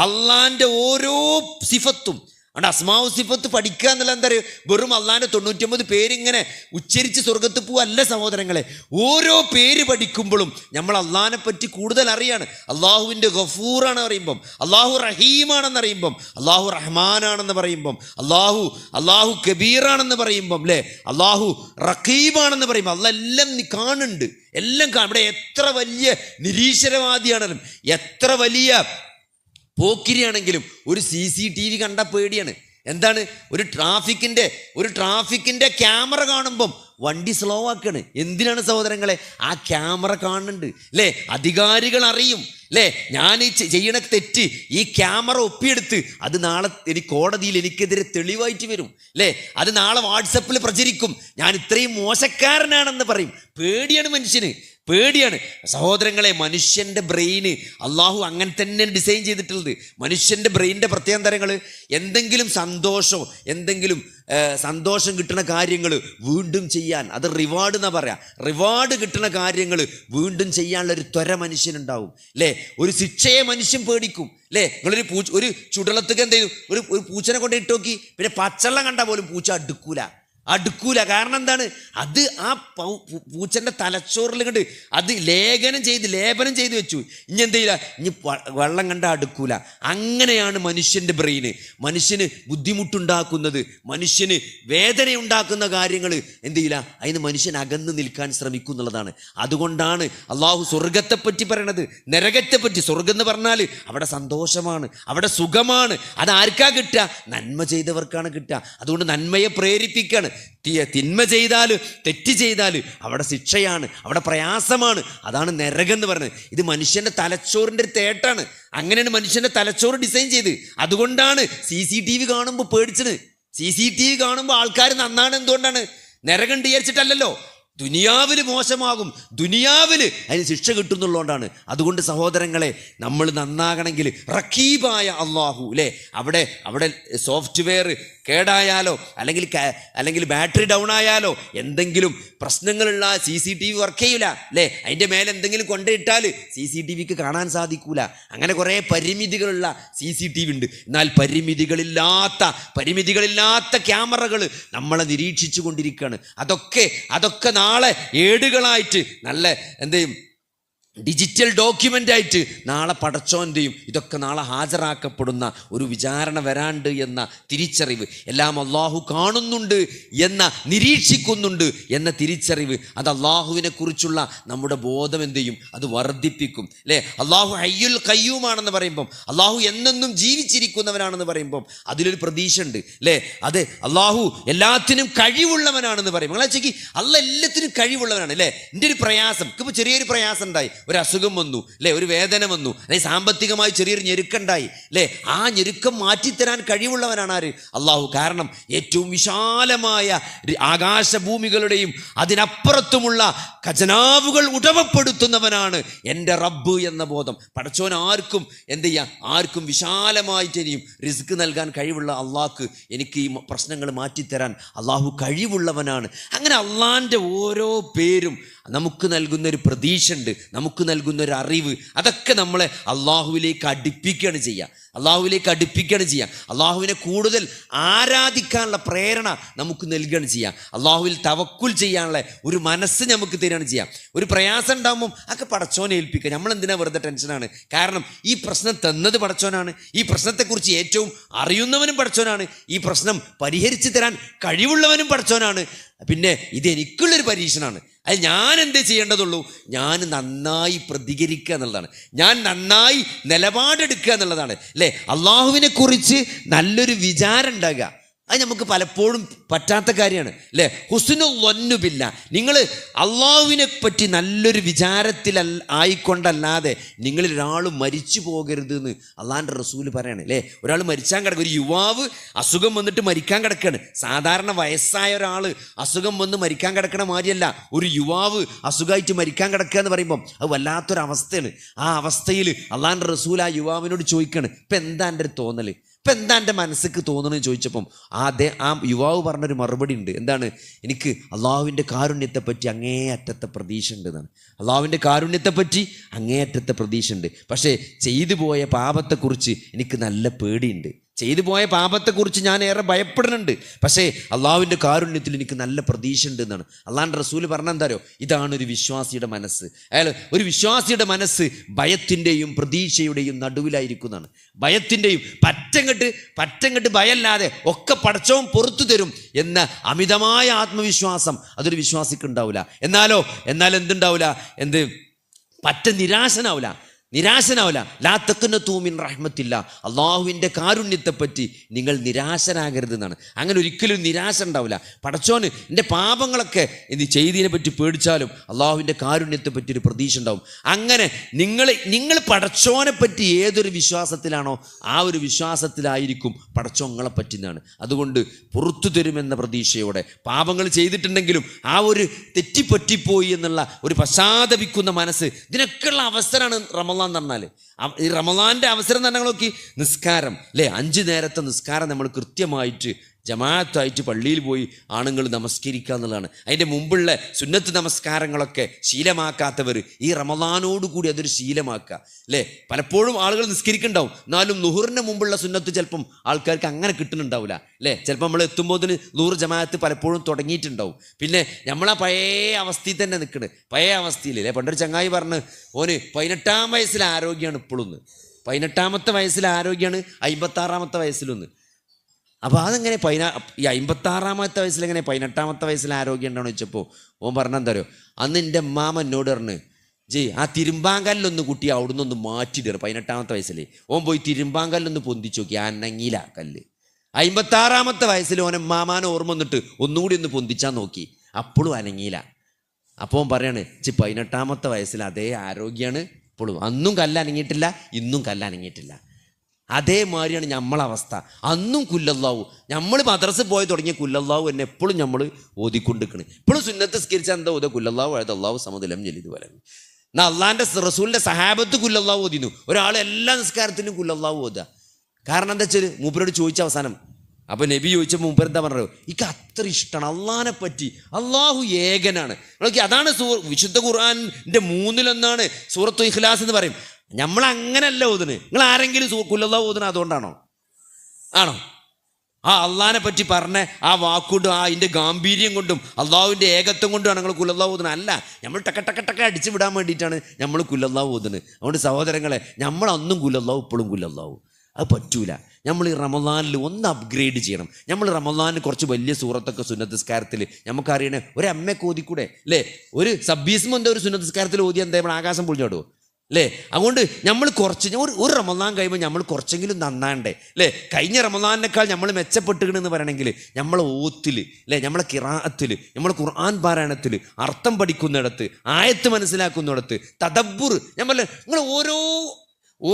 അള്ളാന്റെ ഓരോ സിഫത്തും അവിടെ അസ്മാഉ സിഫത്ത് പഠിക്കുക എന്നുള്ള എന്താ പറയുക, വെറും അള്ളാന്റെ 99 പേരിങ്ങനെ ഉച്ചരിച്ച് സ്വർഗത്ത് പോവല്ല സഹോദരങ്ങളെ. ഓരോ പേര് പഠിക്കുമ്പോഴും നമ്മൾ അള്ളാഹിനെ പറ്റി കൂടുതൽ അറിയാണ്. അള്ളാഹുവിൻ്റെ ഗഫൂറാണ് പറയുമ്പം, അള്ളാഹു റഹീമാണെന്ന് അറിയുമ്പം, അള്ളാഹു റഹ്മാനാണെന്ന് പറയുമ്പം, അള്ളാഹു കബീറാണെന്ന് പറയുമ്പം, അല്ലേ, അള്ളാഹു റഖീബാണെന്ന് പറയുമ്പോൾ അള്ളാഹ് എല്ലാം കാണുന്നുണ്ട്, എല്ലാം ഇവിടെ എത്ര വലിയ നിരീശ്വരവാദിയാണെങ്കിലും എത്ര വലിയ പോക്കിരിയാണെങ്കിലും ഒരു CCTV കണ്ട പേടിയാണ്. എന്താണ്, ഒരു ട്രാഫിക്കിന്റെ ക്യാമറ കാണുമ്പം വണ്ടി സ്ലോ ആക്കാണ്. എന്തിനാണ് സഹോദരങ്ങളെ? ആ ക്യാമറ കാണുന്നുണ്ട്, അല്ലേ? അധികാരികൾ അറിയും, അല്ലേ, ഞാൻ ഈ ചെയ്യണ തെറ്റ് ഈ ക്യാമറ ഒപ്പിയെടുത്ത് അത് നാളെ കോടതിയിൽ എനിക്കെതിരെ തെളിവായിട്ട് വരും, അല്ലേ? അത് നാളെ വാട്സപ്പിൽ പ്രചരിക്കും, ഞാൻ ഇത്രയും മോശക്കാരനാണെന്ന് പറയും. പേടിയാണ് മനുഷ്യന്, പേടിയാണ് സഹോദരങ്ങളെ. മനുഷ്യൻ്റെ ബ്രെയിന് അള്ളാഹു അങ്ങനെ തന്നെ ഡിസൈൻ ചെയ്തിട്ടുള്ളത്. മനുഷ്യൻ്റെ ബ്രെയിനിൻ്റെ പ്രത്യേക തരങ്ങൾ, എന്തെങ്കിലും സന്തോഷം കിട്ടുന്ന കാര്യങ്ങൾ വീണ്ടും ചെയ്യാൻ, അത് റിവാർഡ് എന്നാ പറയാ. റിവാർഡ് കിട്ടുന്ന കാര്യങ്ങൾ വീണ്ടും ചെയ്യാനുള്ള ഒരു ത്വര മനുഷ്യനുണ്ടാവും, അല്ലേ? ഒരു ശിക്ഷയെ മനുഷ്യൻ പേടിക്കും, അല്ലേ? നിങ്ങളൊരു ഒരു ചുടലത്തേക്ക് എന്ത് ചെയ്തു, ഒരു പൂച്ചനെ കൊണ്ട് ഇട്ട് നോക്കി, പിന്നെ പച്ചവെള്ളം കണ്ടാൽ പോലും പൂച്ച അടുക്കൂല. കാരണം എന്താണ്, അത് ആ പൂച്ചൻ്റെ തലച്ചോറിൽ കണ്ട് അത് ലേപനം ചെയ്ത് വെച്ചു. ഇനി എന്ത് ചെയ്യില്ല, ഇനി വെള്ളം കണ്ട അടുക്കൂല. അങ്ങനെയാണ് മനുഷ്യൻ്റെ ബ്രെയിന്. മനുഷ്യന് ബുദ്ധിമുട്ടുണ്ടാക്കുന്നത്, മനുഷ്യന് വേദനയുണ്ടാക്കുന്ന കാര്യങ്ങൾ എന്ത് ചെയ്യില്ല, അതിന് മനുഷ്യൻ അകന്ന് നിൽക്കാൻ ശ്രമിക്കും എന്നുള്ളതാണ്. അതുകൊണ്ടാണ് അള്ളാഹു സ്വർഗത്തെപ്പറ്റി പറയണത്, നരകത്തെപ്പറ്റി. സ്വർഗം എന്ന് പറഞ്ഞാൽ അവിടെ സന്തോഷമാണ്, അവിടെ സുഖമാണ്. അത് ആർക്കാ കിട്ടുക? നന്മ ചെയ്തവർക്കാണ് കിട്ടുക. അതുകൊണ്ട് നന്മയെ പ്രേരിപ്പിക്കുകയാണ്. തിന്മ ചെയ്താൽ, തെറ്റ് ചെയ്താൽ അവിടെ ശിക്ഷയാണ്, അവിടെ പ്രയാസമാണ്. അതാണ് നരകം എന്ന് പറയുന്നത്. ഇത് മനുഷ്യൻ്റെ തലച്ചോറിൻ്റെ ഒരു തേട്ടാണ്. അങ്ങനെയാണ് മനുഷ്യൻ്റെ തലച്ചോറ് ഡിസൈൻ ചെയ്ത്. അതുകൊണ്ടാണ് CCTV കാണുമ്പോൾ പേടിച്ചത്. CCTV കാണുമ്പോൾ ആൾക്കാർ നന്നാണ്. എന്തുകൊണ്ടാണ്? നരകം വിചാരിച്ചിട്ടല്ലല്ലോ. ദുനിയാവിൽ മോശമാകും, ദുനിയാവിൽ അതിന് ശിക്ഷ കിട്ടുന്നുള്ളതുകൊണ്ടാണ്. അതുകൊണ്ട് സഹോദരങ്ങളെ, നമ്മൾ നന്നാകണമെങ്കിൽ റഖീബായ അള്ളാഹു, അല്ലേ, അവിടെ സോഫ്റ്റ്വെയർ കേടായാലോ അല്ലെങ്കിൽ ബാറ്ററി ഡൗൺ ആയാലോ എന്തെങ്കിലും പ്രശ്നങ്ങളുള്ള CCTV വർക്ക് ചെയ്യൂല, അല്ലേ? അതിൻ്റെ മേലെ എന്തെങ്കിലും കൊണ്ടിട്ടാൽ CCTVക്ക് കാണാൻ സാധിക്കൂല. അങ്ങനെ കുറേ പരിമിതികളുള്ള CCTV ഉണ്ട്. എന്നാൽ പരിമിതികളില്ലാത്ത ക്യാമറകൾ നമ്മളെ നിരീക്ഷിച്ചു കൊണ്ടിരിക്കുകയാണ്. അതൊക്കെ നാളെ ഏടുകളായിട്ട് നല്ല എന്തെയും ഡിജിറ്റൽ ഡോക്യുമെൻ്റ് ആയിട്ട് നാളെ പടച്ചോൻ്റെയും ഇതൊക്കെ നാളെ ഹാജരാക്കപ്പെടുന്ന ഒരു വിചാരണ വരാണ്ട് എന്ന തിരിച്ചറിവ്, എല്ലാം അള്ളാഹു കാണുന്നുണ്ട് എന്ന, നിരീക്ഷിക്കുന്നുണ്ട് എന്ന തിരിച്ചറിവ്, അത് അള്ളാഹുവിനെ കുറിച്ചുള്ള നമ്മുടെ ബോധം എന്ത് ചെയ്യും? അത് വർദ്ധിപ്പിക്കും, അല്ലേ? അള്ളാഹു ഹയ്യുൽ ഖയ്യൂമാണെന്ന് പറയുമ്പം, അള്ളാഹു എന്നെന്നും ജീവിച്ചിരിക്കുന്നവനാണെന്ന് പറയുമ്പം അതിലൊരു പ്രതീക്ഷ ഉണ്ട്, അല്ലേ? അതെ, അള്ളാഹു എല്ലാത്തിനും കഴിവുള്ളവനാണെന്ന് പറയും. നിങ്ങളെ ചോദിക്കി, അള്ളാഹ് എല്ലാത്തിനും കഴിവുള്ളവനാണ്, അല്ലേ? എൻ്റെ ഒരു പ്രയാസം, ഇപ്പോൾ ചെറിയൊരു പ്രയാസം ഉണ്ടായി, ഒരു അസുഖം വന്നു, അല്ലേ, ഒരു വേദന വന്നു, അല്ലെങ്കിൽ സാമ്പത്തികമായി ചെറിയൊരു ഞെരുക്കുണ്ടായി, അല്ലേ, ആ ഞെരുക്കം മാറ്റിത്തരാൻ കഴിവുള്ളവനാണ് ആര്? അള്ളാഹു. കാരണം ഏറ്റവും വിശാലമായ ആകാശഭൂമികളുടെയും അതിനപ്പുറത്തുമുള്ള ഖജനാവുകൾ ഉടമപ്പെടുത്തുന്നവനാണ് എൻ്റെ റബ്ബ് എന്ന ബോധം. പടച്ചോൻ ആർക്കും എന്ത് ചെയ്യാം, ആർക്കും വിശാലമായിട്ട് ഇനിയും റിസ്ക് നൽകാൻ കഴിവുള്ള അള്ളാഹ്ക്ക് എനിക്ക് ഈ പ്രശ്നങ്ങൾ മാറ്റിത്തരാൻ അള്ളാഹു കഴിവുള്ളവനാണ്. അങ്ങനെ അള്ളാഹിൻ്റെ ഓരോ പേരും നമുക്ക് നൽകുന്നൊരു പ്രതീക്ഷ ഉണ്ട്, നമുക്ക് നൽകുന്നൊരു അറിവ്. അതൊക്കെ നമ്മളെ അള്ളാഹുവിലേക്ക് അടുപ്പിക്കുകയാണ് ചെയ്യുക, അള്ളാഹുവിനെ കൂടുതൽ ആരാധിക്കാനുള്ള പ്രേരണ നമുക്ക് നൽകുകയാണ് ചെയ്യുക. അള്ളാഹുവിൽ തവക്കുൽ ചെയ്യാനുള്ള ഒരു മനസ്സ് നമുക്ക് തരികയാണ് ചെയ്യുക. ഒരു പ്രയാസം ഉണ്ടാകുമ്പം ഒക്കെ പടച്ചോനെ ഏൽപ്പിക്കുക. നമ്മളെന്തിനാ വെറുതെ ടെൻഷനാണ്? കാരണം ഈ പ്രശ്നം തന്നത് പടച്ചോനാണ്, ഈ പ്രശ്നത്തെക്കുറിച്ച് ഏറ്റവും അറിയുന്നവനും പടച്ചോനാണ്, ഈ പ്രശ്നം പരിഹരിച്ചു തരാൻ കഴിവുള്ളവനും പടച്ചോനാണ്. പിന്നെ ഇതെനിക്കുള്ളൊരു പരീക്ഷണമാണ്. അത് ഞാൻ എന്തേ ചെയ്യേണ്ടതുള്ളൂ? ഞാൻ നന്നായി പ്രതികരിക്കുക എന്നുള്ളതാണ്, ഞാൻ നന്നായി നിലപാടെടുക്കുക എന്നുള്ളതാണ്, അല്ലേ? അള്ളാഹുവിനെ കുറിച്ച് നല്ലൊരു വിചാരം ഉണ്ടാകുക, അത് നമുക്ക് പലപ്പോഴും പറ്റാത്ത കാര്യമാണ്, അല്ലേ? ഹുസ്നുൽ വന്നു ബില്ലാ, നിങ്ങൾ അള്ളാഹുവിനെ പറ്റി നല്ലൊരു വിചാരത്തിൽ ആയിക്കൊണ്ടല്ലാതെ നിങ്ങളിൽ ഒരാൾ മരിച്ചു പോകരുത് എന്ന് അള്ളാഹിൻ്റെ റസൂല് പറയാണ്, അല്ലേ? ഒരാൾ മരിച്ചാൻ കിടക്കുക, ഒരു യുവാവ് അസുഖം വന്നിട്ട് മരിക്കാൻ കിടക്കുകയാണ്. സാധാരണ വയസ്സായ ഒരാൾ അസുഖം വന്ന് മരിക്കാൻ കിടക്കണ മാതിരിയല്ല ഒരു യുവാവ് അസുഖമായിട്ട് മരിക്കാൻ കിടക്കുക എന്ന് പറയുമ്പം അത് വല്ലാത്തൊരവസ്ഥയാണ്. ആ അവസ്ഥയിൽ അള്ളാഹിൻ്റെ റസൂൽ ആ യുവാവിനോട് ചോദിക്കുകയാണ്, ഇപ്പം എന്താ എൻ്റെ ഒരു തോന്നൽ? ഇപ്പം എന്താ എൻ്റെ മനസ്സിക്ക് തോന്നണമെന്ന് ചോദിച്ചപ്പം ആ യുവാവ് പറഞ്ഞൊരു മറുപടി ഉണ്ട്. എന്താണ്? എനിക്ക് അള്ളാഹുവിൻ്റെ കാരുണ്യത്തെപ്പറ്റി അങ്ങേയറ്റത്തെ പ്രതീക്ഷ ഉണ്ട് എന്നാണ്. അള്ളാഹുവിൻ്റെ കാരുണ്യത്തെപ്പറ്റി അങ്ങേയറ്റത്തെ പ്രതീക്ഷ ഉണ്ട്. പക്ഷേ ചെയ്തു പോയ പാപത്തെക്കുറിച്ച് എനിക്ക് നല്ല പേടിയുണ്ട്. ചെയ്തു പോയ പാപത്തെക്കുറിച്ച് ഞാൻ ഏറെ ഭയപ്പെടുന്നുണ്ട്. പക്ഷേ അള്ളാഹുവിൻ്റെ കാരുണ്യത്തിൽ എനിക്ക് നല്ല പ്രതീക്ഷ ഉണ്ട് എന്നാണ് അള്ളാഹുവിൻ്റെ റസൂൽ പറഞ്ഞ. എന്താ? ഇതാണ് ഒരു വിശ്വാസിയുടെ മനസ്സ്. ഒരു വിശ്വാസിയുടെ മനസ്സ് ഭയത്തിൻ്റെയും പ്രതീക്ഷയുടെയും നടുവിലായിരിക്കുന്നതാണ്. ഭയത്തിൻ്റെയും പറ്റങ്ങട്ട് ഭയമല്ലാതെ ഒക്കെ പടച്ചവൻ പുറത്തു തരും എന്ന അമിതമായ ആത്മവിശ്വാസം അതൊരു വിശ്വാസിക്ക് ഉണ്ടാവില്ല. എന്നാൽ എന്തുണ്ടാവില്ല? നിരാശനാവില്ല. ലാ തഖ്നതു മിൻ റഹ്മത്തില്ല. അള്ളാഹുവിൻ്റെ കാരുണ്യത്തെപ്പറ്റി നിങ്ങൾ നിരാശനാകരുത് എന്നാണ്. അങ്ങനെ ഒരിക്കലും നിരാശ ഉണ്ടാവില്ല. പടച്ചോന് എൻ്റെ പാപങ്ങളൊക്കെ ചെയ്തതിനെ പറ്റി പേടിച്ചാലും അള്ളാഹുവിൻ്റെ കാരുണ്യത്തെപ്പറ്റി ഒരു പ്രതീക്ഷ ഉണ്ടാവും. അങ്ങനെ നിങ്ങൾ പടച്ചോനെ പറ്റി ഏതൊരു വിശ്വാസത്തിലാണോ ആ ഒരു വിശ്വാസത്തിലായിരിക്കും പടച്ചോങ്ങളെ പറ്റുന്നതാണ്. അതുകൊണ്ട് പുറത്തു തരുമെന്ന പ്രതീക്ഷയോടെ പാപങ്ങൾ ചെയ്തിട്ടുണ്ടെങ്കിലും ആ ഒരു തെറ്റിപ്പറ്റിപ്പോയി എന്നുള്ള ഒരു പശ്ചാത്തപിക്കുന്ന മനസ്സ്, ഇതിനൊക്കെയുള്ള അവസരമാണ് റമളാൻ എന്ന് പറഞ്ഞാൽ. ഈ റമളാൻ്റെ അവസരം എന്ന് പറഞ്ഞാൽ നോക്കി, നിസ്കാരം അല്ലേ, 5 നേരത്തെ നിസ്കാരം നമ്മൾ കൃത്യമായിട്ട് ജമാഅത്തായിട്ട് പള്ളിയിൽ പോയി ആണുങ്ങൾ നമസ്കരിക്കുക എന്നുള്ളതാണ്. അതിൻ്റെ മുമ്പുള്ള സുന്നത്ത് നമസ്കാരങ്ങളൊക്കെ ശീലമാക്കാത്തവർ ഈ റമളാനോടുകൂടി അതൊരു ശീലമാക്കുക അല്ലേ. പലപ്പോഴും ആളുകൾ നിസ്കരിക്കുന്നുണ്ടാവും, എന്നാലും ലുഹറിന് മുമ്പുള്ള സുന്നത്ത് ചിലപ്പം ആൾക്കാർക്ക് അങ്ങനെ കിട്ടുന്നുണ്ടാവില്ല അല്ലേ. ചിലപ്പോൾ നമ്മൾ എത്തുമ്പോൾ ലുഹർ ജമാഅത്ത് പലപ്പോഴും തുടങ്ങിയിട്ടുണ്ടാവും. പിന്നെ നമ്മളാ പഴയ അവസ്ഥയിൽ തന്നെ നിൽക്കുന്നത്, പഴയ അവസ്ഥയിൽ അല്ലേ. പണ്ടൊരു ചങ്ങായി പറഞ്ഞ് ഓന് 18-ാം വയസ്സിൽ ആരോഗ്യമാണ് ഇപ്പോഴൊന്ന്, 18-ാമത്തെ വയസ്സിൽ ആരോഗ്യമാണ്, 56-ാമത്തെ വയസ്സിലൊന്ന്. അപ്പോൾ അതെങ്ങനെ ഈ 56-ാമത്തെ വയസ്സിലെങ്ങനെ 18-ാമത്തെ വയസ്സിൽ ആരോഗ്യം ഉണ്ടാണെന്ന് വെച്ചപ്പോൾ ഓൻ പറഞ്ഞെന്താ അറിയോ, അന്ന് എൻ്റെ അമ്മാമ എന്നോട് പറഞ്ഞ് ആ തിരുമ്പാങ്കല്ലൊന്ന് കുട്ടി അവിടുന്ന് ഒന്ന് മാറ്റിയിടുക. 18-ാമത്തെ വയസ്സിൽ ഓൻ പോയി തിരുമ്പാങ്കല്ലൊന്ന് പൊന്തിച്ചു നോക്കി, അനങ്ങിയില്ല കല്ല്. 56-ാമത്തെ വയസ്സിൽ ഓൻ അമ്മാമാനെ ഓർമ്മ വന്നിട്ട് ഒന്നുകൂടി ഒന്ന് പൊന്തിച്ചാൽ നോക്കി, അപ്പോഴും അനങ്ങിയില്ല. അപ്പോൾ ഓൻ പറയാണ് 18-ാമത്തെ വയസ്സിൽ അതേ ആരോഗ്യമാണ് ഇപ്പോഴും, അന്നും കല്ലനങ്ങിയിട്ടില്ല, ഇന്നും കല്ലനങ്ങിയിട്ടില്ല. അതേമാതിരിയാണ് നമ്മളവസ്ഥ. അന്നും കുല്ലല്ലാഹു, നമ്മൾ മദ്രസ പോയി തുടങ്ങിയ കുല്ലല്ലാഹു എന്നെ എപ്പോഴും നമ്മൾ ഓതിക്കൊണ്ടിരിക്കണം. ഇപ്പോഴും സുന്നത്ത് സ്കരിച്ചാൽ എന്താ ഓതുക? കുല്ലല്ലാഹു അഴുത അള്ളാഹു സമദിലം ജലിത് പോലെ. എന്നാൽ അള്ളാഹിൻ്റെ റസൂലിൻ്റെ സഹാബത്ത് കുല്ലല്ലാഹു ഓതിന്നു. ഒരാൾ എല്ലാ നിസ്കാരത്തിനും കുല്ലല്ലാഹു ഓതുക. കാരണം എന്താ വെച്ചാൽ മൂപ്പരോട് ചോദിച്ച അവസാനം, അപ്പോൾ നബി ചോദിച്ച മൂപ്പർ എന്താ പറഞ്ഞത്? എനിക്ക് അത്ര ഇഷ്ടമാണ് അള്ളാഹിനെ പറ്റി, അള്ളാഹു ഏകനാണ്. അതാണ് വിശുദ്ധ ഖുർആനിൻ്റെ 3-1 സൂറത്തുൽ ഇഖ്ലാസ് എന്ന് പറയും. നമ്മൾ അങ്ങനല്ല ഓതുന്നത്. നിങ്ങൾ ആരെങ്കിലും കുല്ലല്ലാഹു ഓതുന്നത് അതുകൊണ്ടാണോ? ആണോ? ആ അള്ളാഹിനെ പറ്റി പറഞ്ഞ ആ വാക്കുകൊണ്ടും അതിൻ്റെ ഗാംഭീര്യം കൊണ്ടും അള്ളാഹുവിൻ്റെ ഏകത്വം കൊണ്ടുമാണ് നിങ്ങൾ കുല്ലല്ലാഹു ഓതുന്നത്? അല്ല, നമ്മൾ ടക്ക അടിച്ചു വിടാൻ വേണ്ടിയിട്ടാണ് നമ്മൾ കുല്ലല്ലാഹു ഓതുന്നത്. അതുകൊണ്ട് സഹോദരങ്ങളെ, നമ്മളൊന്നും കുല്ലല്ലാഹു ഇപ്പോഴും കുല്ലല്ലാഹു അത് പറ്റൂല. നമ്മൾ ഈ റമളാനിൽ ഒന്ന് അപ്ഗ്രേഡ് ചെയ്യണം. നമ്മൾ റമളാനിൽ കുറച്ച് വലിയ സൂറത്തൊക്കെ സുന്നത്ത് നിസ്കാരത്തിൽ നമുക്കറിയണേ ഒരു അമ്മയൊക്കെ ഓതിക്കൂടെ അല്ലേ? ഒരു സബ്ബീസ്മ എന്താ ഒരു സുന്നത്ത് നിസ്കാരത്തിൽ ഓതിയാൽ എന്താ നമ്മൾ ആകാശം പൊളിഞ്ഞോടുമോ അല്ലേ? അതുകൊണ്ട് നമ്മൾ ഒരു റമളാൻ കഴിയുമ്പോൾ നമ്മൾ കുറച്ചെങ്കിലും നന്നാണ്ടേ അല്ലേ? കഴിഞ്ഞ റമളാനിനേക്കാൾ നമ്മൾ മെച്ചപ്പെട്ടുകണെന്ന് പറയണമെങ്കിൽ നമ്മളെ ഓത്തിൽ അല്ലേ, നമ്മളെ ഖിറാഅത്തിൽ, നമ്മളെ ഖുർആൻ പാരായണത്തിൽ, അർത്ഥം പഠിക്കുന്നിടത്ത്, ആയത്ത് മനസ്സിലാക്കുന്നിടത്ത്, തദബ്ബുർ, നിങ്ങൾ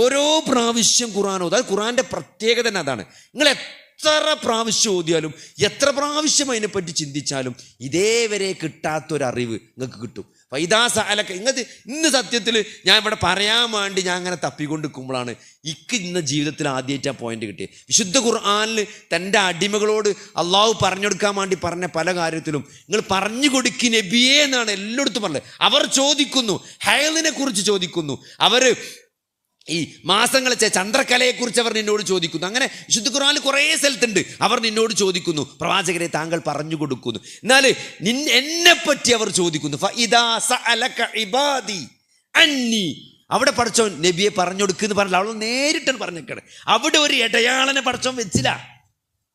ഓരോ പ്രാവശ്യം ഖുർആൻ ഓതുക. അത് ഖുർആൻ്റെ പ്രത്യേകത തന്നെ അതാണ്. നിങ്ങൾ എത്ര പ്രാവശ്യം ഓതിയാലും എത്ര പ്രാവശ്യം അതിനെപ്പറ്റി ചിന്തിച്ചാലും ഇതേവരെ കിട്ടാത്തൊരറിവ് നിങ്ങൾക്ക് കിട്ടും. ഫൈദാസഅലക ഇന്ന് സത്യത്തിൽ ഞാൻ ഇവിടെ പറയാൻ വേണ്ടി ഞാൻ അങ്ങനെ തപ്പിക്കൊണ്ടിരിക്കുമ്പോഴാണ് ഇന്ന് ജീവിതത്തിൽ ആദ്യമായിട്ട് ആ പോയിന്റ് കിട്ടിയത്. വിശുദ്ധ ഖുർആനിൽ തൻ്റെ അടിമകളോട് അള്ളാഹു പറഞ്ഞു കൊടുക്കാൻ വേണ്ടി പറഞ്ഞ പല കാര്യത്തിലും നിങ്ങൾ പറഞ്ഞു കൊടുക്കി നബിയേ എന്നാണ് എല്ലായിടത്തും പറഞ്ഞത്. അവർ ചോദിക്കുന്നു, ഹൈലിനെ കുറിച്ച് ചോദിക്കുന്നു, അവർ ഈ മാസങ്ങളെ ചന്ദ്രകലയെക്കുറിച്ച് അവർ നിന്നോട് ചോദിക്കുന്നു. അങ്ങനെ വിശുദ്ധ ഖുർആനിൽ കുറേ സ്ഥലത്തുണ്ട് അവർ നിന്നോട് ചോദിക്കുന്നു, പ്രവാചകരെ താങ്കൾ പറഞ്ഞു കൊടുക്കുന്നു. എന്നാൽ എന്നെപ്പറ്റി അവർ ചോദിക്കുന്നു. ഫഇദാ സഅലക ഇബാദി അന്നി, അവിടെ പടച്ചോൻ നബിയെ പറഞ്ഞു കൊടുക്കുന്നു പറഞ്ഞില്ല, അവൾ നേരിട്ടാണ് പറഞ്ഞേക്കണേ. അവിടെ ഒരു ഇടയാളനെ പടച്ചോൻ വെച്ചില്ല.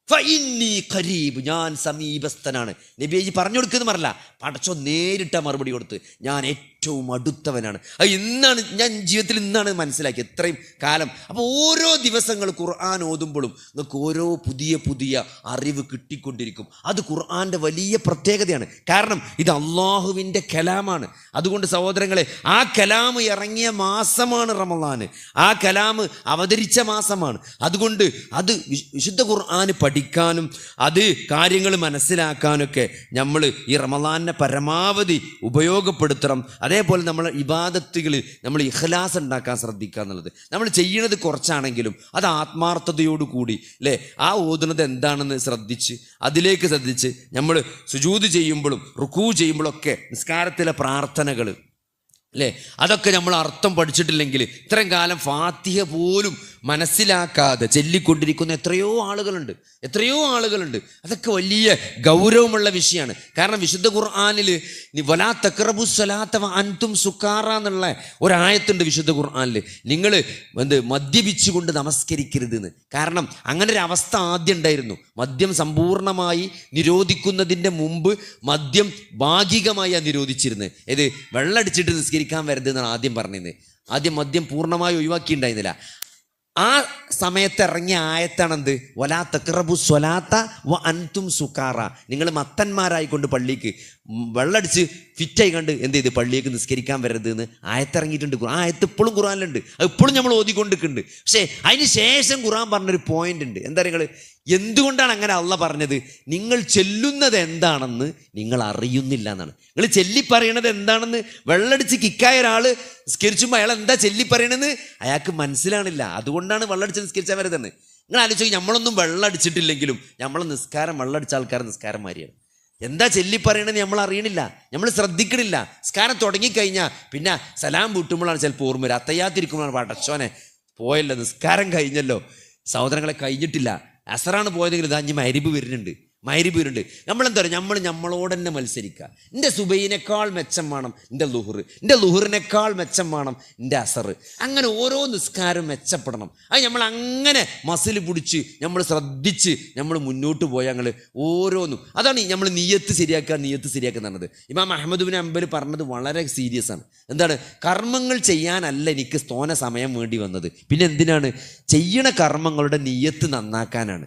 ഫഇന്നി ഖരീബ്, ഞാൻ സമീപസ്ഥനാണ്. നബിയെ ഈ പറഞ്ഞു കൊടുക്കുന്നു പറഞ്ഞില്ല, പടച്ചോൻ നേരിട്ട മറുപടി കൊടുത്ത് ഞാൻ ഏറ്റവും അടുത്തവനാണ്. അത് ഇന്നാണ് ഞാൻ ജീവിതത്തിൽ ഇന്നാണ് മനസ്സിലാക്കിയത്, ഇത്രയും കാലം. അപ്പോൾ ഓരോ ദിവസങ്ങൾ ഖുർആൻ ഓതുമ്പോഴും നിങ്ങൾക്ക് ഓരോ പുതിയ അറിവ് കിട്ടിക്കൊണ്ടിരിക്കും. അത് ഖുർആൻ്റെ വലിയ പ്രത്യേകതയാണ്. കാരണം ഇത് അള്ളാഹുവിൻ്റെ കലാമാണ്. അതുകൊണ്ട് സഹോദരങ്ങളെ, ആ കലാം ഇറങ്ങിയ മാസമാണ് റമളാൻ, ആ കലാം അവതരിച്ച മാസമാണ്. അതുകൊണ്ട് അത് വിശുദ്ധ ഖുർആൻ പഠിക്കാനും അത് കാര്യങ്ങൾ മനസ്സിലാക്കാനൊക്കെ നമ്മൾ ഈ റമളാനെ പരമാവധി ഉപയോഗപ്പെടുത്തണം. അതേപോലെ നമ്മൾ ഇബാദത്തുകളിൽ നമ്മൾ ഇഖ്ലാസ് ഉണ്ടാക്കാൻ ശ്രദ്ധിക്കുക എന്നുള്ളത്. നമ്മൾ ചെയ്യണത് കുറച്ചാണെങ്കിലും അത് ആത്മാർത്ഥതയോടു കൂടി അല്ലേ, ആ ഓതുന്നത് എന്താണെന്ന് ശ്രദ്ധിച്ച് അതിലേക്ക് ശ്രദ്ധിച്ച് നമ്മൾ സുജൂദ് ചെയ്യുമ്പോഴും റുക്കൂ ചെയ്യുമ്പോഴൊക്കെ നിസ്കാരത്തിലെ പ്രാർത്ഥനകൾ അല്ലേ, അതൊക്കെ നമ്മൾ അർത്ഥം പഠിച്ചിട്ടില്ലെങ്കിൽ ഇത്രയും കാലം ഫാത്തിഹ പോലും മനസ്സിലാക്കാതെ ചൊല്ലിക്കൊണ്ടിരിക്കുന്ന എത്രയോ ആളുകളുണ്ട്. അതൊക്കെ വലിയ ഗൗരവമുള്ള വിഷയമാണ്. കാരണം വിശുദ്ധ ഖുർആനിൽ വലാ തഖ്റബു സ്വലാത്ത വഅൻതും സുക്കാറ എന്നുള്ള ഒരായത്തുണ്ട് വിശുദ്ധ ഖുർആനിൽ. നിങ്ങൾ മദ്യപിച്ചുകൊണ്ട് നമസ്കരിക്കരുത് എന്ന്. കാരണം അങ്ങനെ ഒരു അവസ്ഥ ആദ്യം ഉണ്ടായിരുന്നു. മദ്യം സമ്പൂർണ്ണമായി നിരോധിക്കുന്നതിൻ്റെ മുമ്പ് മദ്യം ഭാഗികമായി നിരോധിച്ചിരുന്നത്. ഇത് വെള്ളടിച്ചിട്ട് നിസ്കരിക്കാൻ വരരുത് എന്നാണ് ആദ്യം പറഞ്ഞിരുന്നത്. ആദ്യം മദ്യം പൂർണ്ണമായി ഒഴിവാക്കിയിട്ടുണ്ടായിരുന്നില്ല. ആ സമയത്ത് ഇറങ്ങിയ ആയത്താണെന്ത്, വലാ തഖ്റബു സ്വലാത്ത വ അൻതും സുക്കാറ. നിങ്ങൾ മത്തന്മാരായിക്കൊണ്ട് പള്ളിക്ക് വെള്ളടിച്ച് ഫിറ്റായി കണ്ട് എന്ത് ചെയ്ത് പള്ളിയേക്ക് നിസ്കരിക്കാൻ വരരുത് എന്ന് ആയത്തിറങ്ങിയിട്ടുണ്ട്. ആ ആയത്ത് ഇപ്പോഴും ഖുർആനിലുണ്ട്, അത് ഇപ്പോഴും നമ്മൾ ഓതിക്കൊണ്ടിരിക്കുന്നുണ്ട്. പക്ഷേ അതിന് ശേഷം ഖുർആൻ പറഞ്ഞൊരു പോയിന്റ് ഉണ്ട്. എന്താ നിങ്ങൾ എന്തുകൊണ്ടാണ് അങ്ങനെ അള്ളാഹ് പറഞ്ഞത്? നിങ്ങൾ ചെല്ലുന്നത് എന്താണെന്ന് നിങ്ങൾ അറിയുന്നില്ല എന്നാണ്. നിങ്ങൾ ചെല്ലിപ്പറയണത് എന്താണെന്ന് വെള്ളടിച്ച് കിക്കായ ഒരാൾ നിസ്കരിച്ചുമ്പോൾ അയാൾ എന്താ ചെല്ലിപ്പറയണെന്ന് അയാൾക്ക് മനസ്സിലാണില്ല. അതുകൊണ്ടാണ് വെള്ളടിച്ച് നിസ്കരിച്ചാൽ വരുന്നത്. നിങ്ങൾ ആലോചിക്കും, നമ്മളൊന്നും വെള്ളടിച്ചിട്ടില്ലെങ്കിലും നമ്മളെ നിസ്കാരം വെള്ളടിച്ച ആൾക്കാർ നിസ്കാരന്മാരിയാണ്. എന്താ ചെല്ലിപ്പറയണെന്ന് നമ്മൾ അറിയണില്ല, നമ്മൾ ശ്രദ്ധിക്കണില്ല. നിസ്കാരം തുടങ്ങിക്കഴിഞ്ഞാൽ പിന്നെ സലാം പൂട്ടുമ്പോഴാണ് ചിലപ്പോൾ ഓർമ്മ വരും. അത്തയ്യാത്തിരിക്കുമ്പോഴാണ് പടച്ചോനെ പോയല്ലോ, നിസ്കാരം കഴിഞ്ഞല്ലോ, സഹോദരങ്ങളെ കഴിഞ്ഞിട്ടില്ല, അസറാണ് പോയതെങ്കിൽ ഇതാ അഞ്ച് മഗ്‌രിബ് വരുന്നുണ്ട്. നമ്മളെന്താ പറയുക, നമ്മളോട് തന്നെ മത്സരിക്കുക. എൻ്റെ സുബൈനേക്കാൾ മെച്ചം വേണം എൻ്റെ ലുഹർ, എൻ്റെ ലുഹറിനേക്കാൾ മെച്ചം വേണം എൻ്റെ അസർ. അങ്ങനെ ഓരോ നിസ്കാരം മെച്ചപ്പെടണം. അത് നമ്മൾ അങ്ങനെ മസിൽ പിടിച്ച് നമ്മൾ ശ്രദ്ധിച്ച് നമ്മൾ മുന്നോട്ട് പോയാൽ ഞങ്ങൾ ഓരോന്നും അതാണ് നമ്മൾ നിയ്യത്ത് ശരിയാക്കുക എന്നത്. ഇമാം അഹ്മദ് ബിൻ ഹംബൽ പറഞ്ഞത് വളരെ സീരിയസ് ആണ്. എന്താണ്, കർമ്മങ്ങൾ ചെയ്യാനല്ല എനിക്ക് തോന സമയം വേണ്ടി വന്നത്, പിന്നെ എന്തിനാണ്, ചെയ്യണ കർമ്മങ്ങളുടെ നിയ്യത്ത് നന്നാക്കാനാണ്.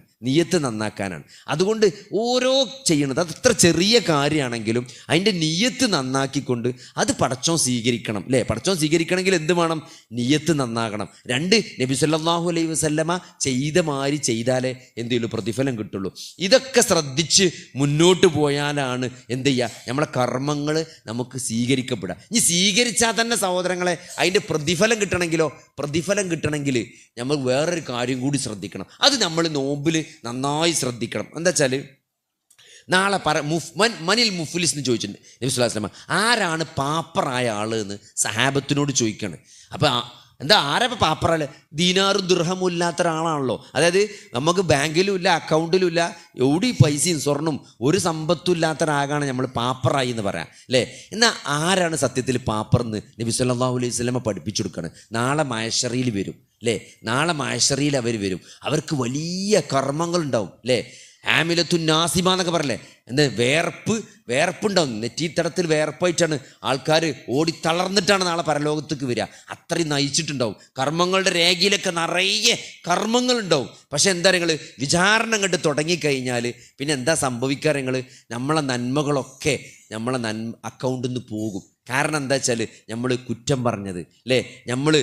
അതുകൊണ്ട് ഓരോ ചെയ്യണത് അത് എത്ര ചെറിയ കാര്യമാണെങ്കിലും അതിൻ്റെ നിയ്യത്ത് നന്നാക്കിക്കൊണ്ട് അത് പടച്ചോൻ സ്വീകരിക്കണം അല്ലേ. പടച്ചോൻ സ്വീകരിക്കണമെങ്കിൽ എന്ത് വേണം, നിയ്യത്ത് നന്നാകണം. 2, നബി സല്ലല്ലാഹു അലൈഹി വസല്ലമ ചെയ്ത മാതിരി ചെയ്താലേ എന്തെങ്കിലും പ്രതിഫലം കിട്ടുള്ളൂ. ഇതൊക്കെ ശ്രദ്ധിച്ച് മുന്നോട്ട് പോയാലാണ് എന്ത് ചെയ്യുക, നമ്മളെ കർമ്മങ്ങൾ നമുക്ക് സ്വീകരിക്കപ്പെടുക. ഇനി സ്വീകരിച്ചാൽ തന്നെ സഹോദരങ്ങളെ അതിൻ്റെ പ്രതിഫലം കിട്ടണമെങ്കിൽ നമ്മൾ വേറൊരു കാര്യം കൂടി ശ്രദ്ധിക്കണം. അത് നമ്മൾ നോമ്പിൽ നന്നായി ശ്രദ്ധിക്കണം. എന്താ വെച്ചാൽ നാളെ മനിൽ മുഫ്ലിസ് എന്ന് ചോദിച്ചിട്ടുണ്ട് നബി സ്വല്ലല്ലാഹു അലൈഹി വസല്ലം. ആരാണ് പാപ്പറായ ആൾ എന്ന് സഹാബത്തിനോട് ചോദിക്കുകയാണ്. അപ്പം ആരപ്പം പാപ്പറാല്? ദീനാറും ദിർഹമും ഇല്ലാത്ത ഒരാളാണല്ലോ. അതായത് നമുക്ക് ബാങ്കിലും ഇല്ല, അക്കൗണ്ടിലും ഇല്ല, എവിടെ പൈസയും സ്വർണ്ണവും ഒരു സമ്പത്തും ഇല്ലാത്ത ഒരാളാണ് നമ്മൾ പാപ്പറായി എന്ന് പറയാം അല്ലേ. എന്നാൽ ആരാണ് സത്യത്തിൽ പാപ്പർ എന്ന് നബി സല്ലല്ലാഹു അലൈഹി വസല്ലം പഠിപ്പിച്ചു കൊടുക്കുകയാണ്. നാളെ മഹ്ശറിൽ വരും അല്ലേ, നാളെ മഹ്ശറിൽ അവർ വരും. അവർക്ക് വലിയ കർമ്മങ്ങളുണ്ടാവും അല്ലേ. ആമിലത്തുൻ നാസിബ എന്നൊക്കെ പറയല്ലേ, എന്താ വേർപ്പുണ്ടാവും, നെറ്റീത്തടത്തിൽ വേർപ്പായിട്ടാണ് ആൾക്കാർ ഓടി തളർന്നിട്ടാണ് നാളെ പരലോകത്തേക്ക് വരിക. അത്രയും നയിച്ചിട്ടുണ്ടാവും. കർമ്മങ്ങളുടെ രേഖയിലൊക്കെ നിറയെ കർമ്മങ്ങളുണ്ടാവും. പക്ഷെ എന്താ നിങ്ങൾ വിചാരണ കണ്ട് തുടങ്ങിക്കഴിഞ്ഞാൽ പിന്നെ എന്താ സംഭവിക്കാറ്, നിങ്ങൾ നമ്മളെ നന്മകളൊക്കെ നമ്മളെ അക്കൗണ്ടിൽ നിന്ന് പോകും. കാരണം എന്താ വെച്ചാൽ നമ്മൾ കുറ്റം പറഞ്ഞത് അല്ലേ, നമ്മൾ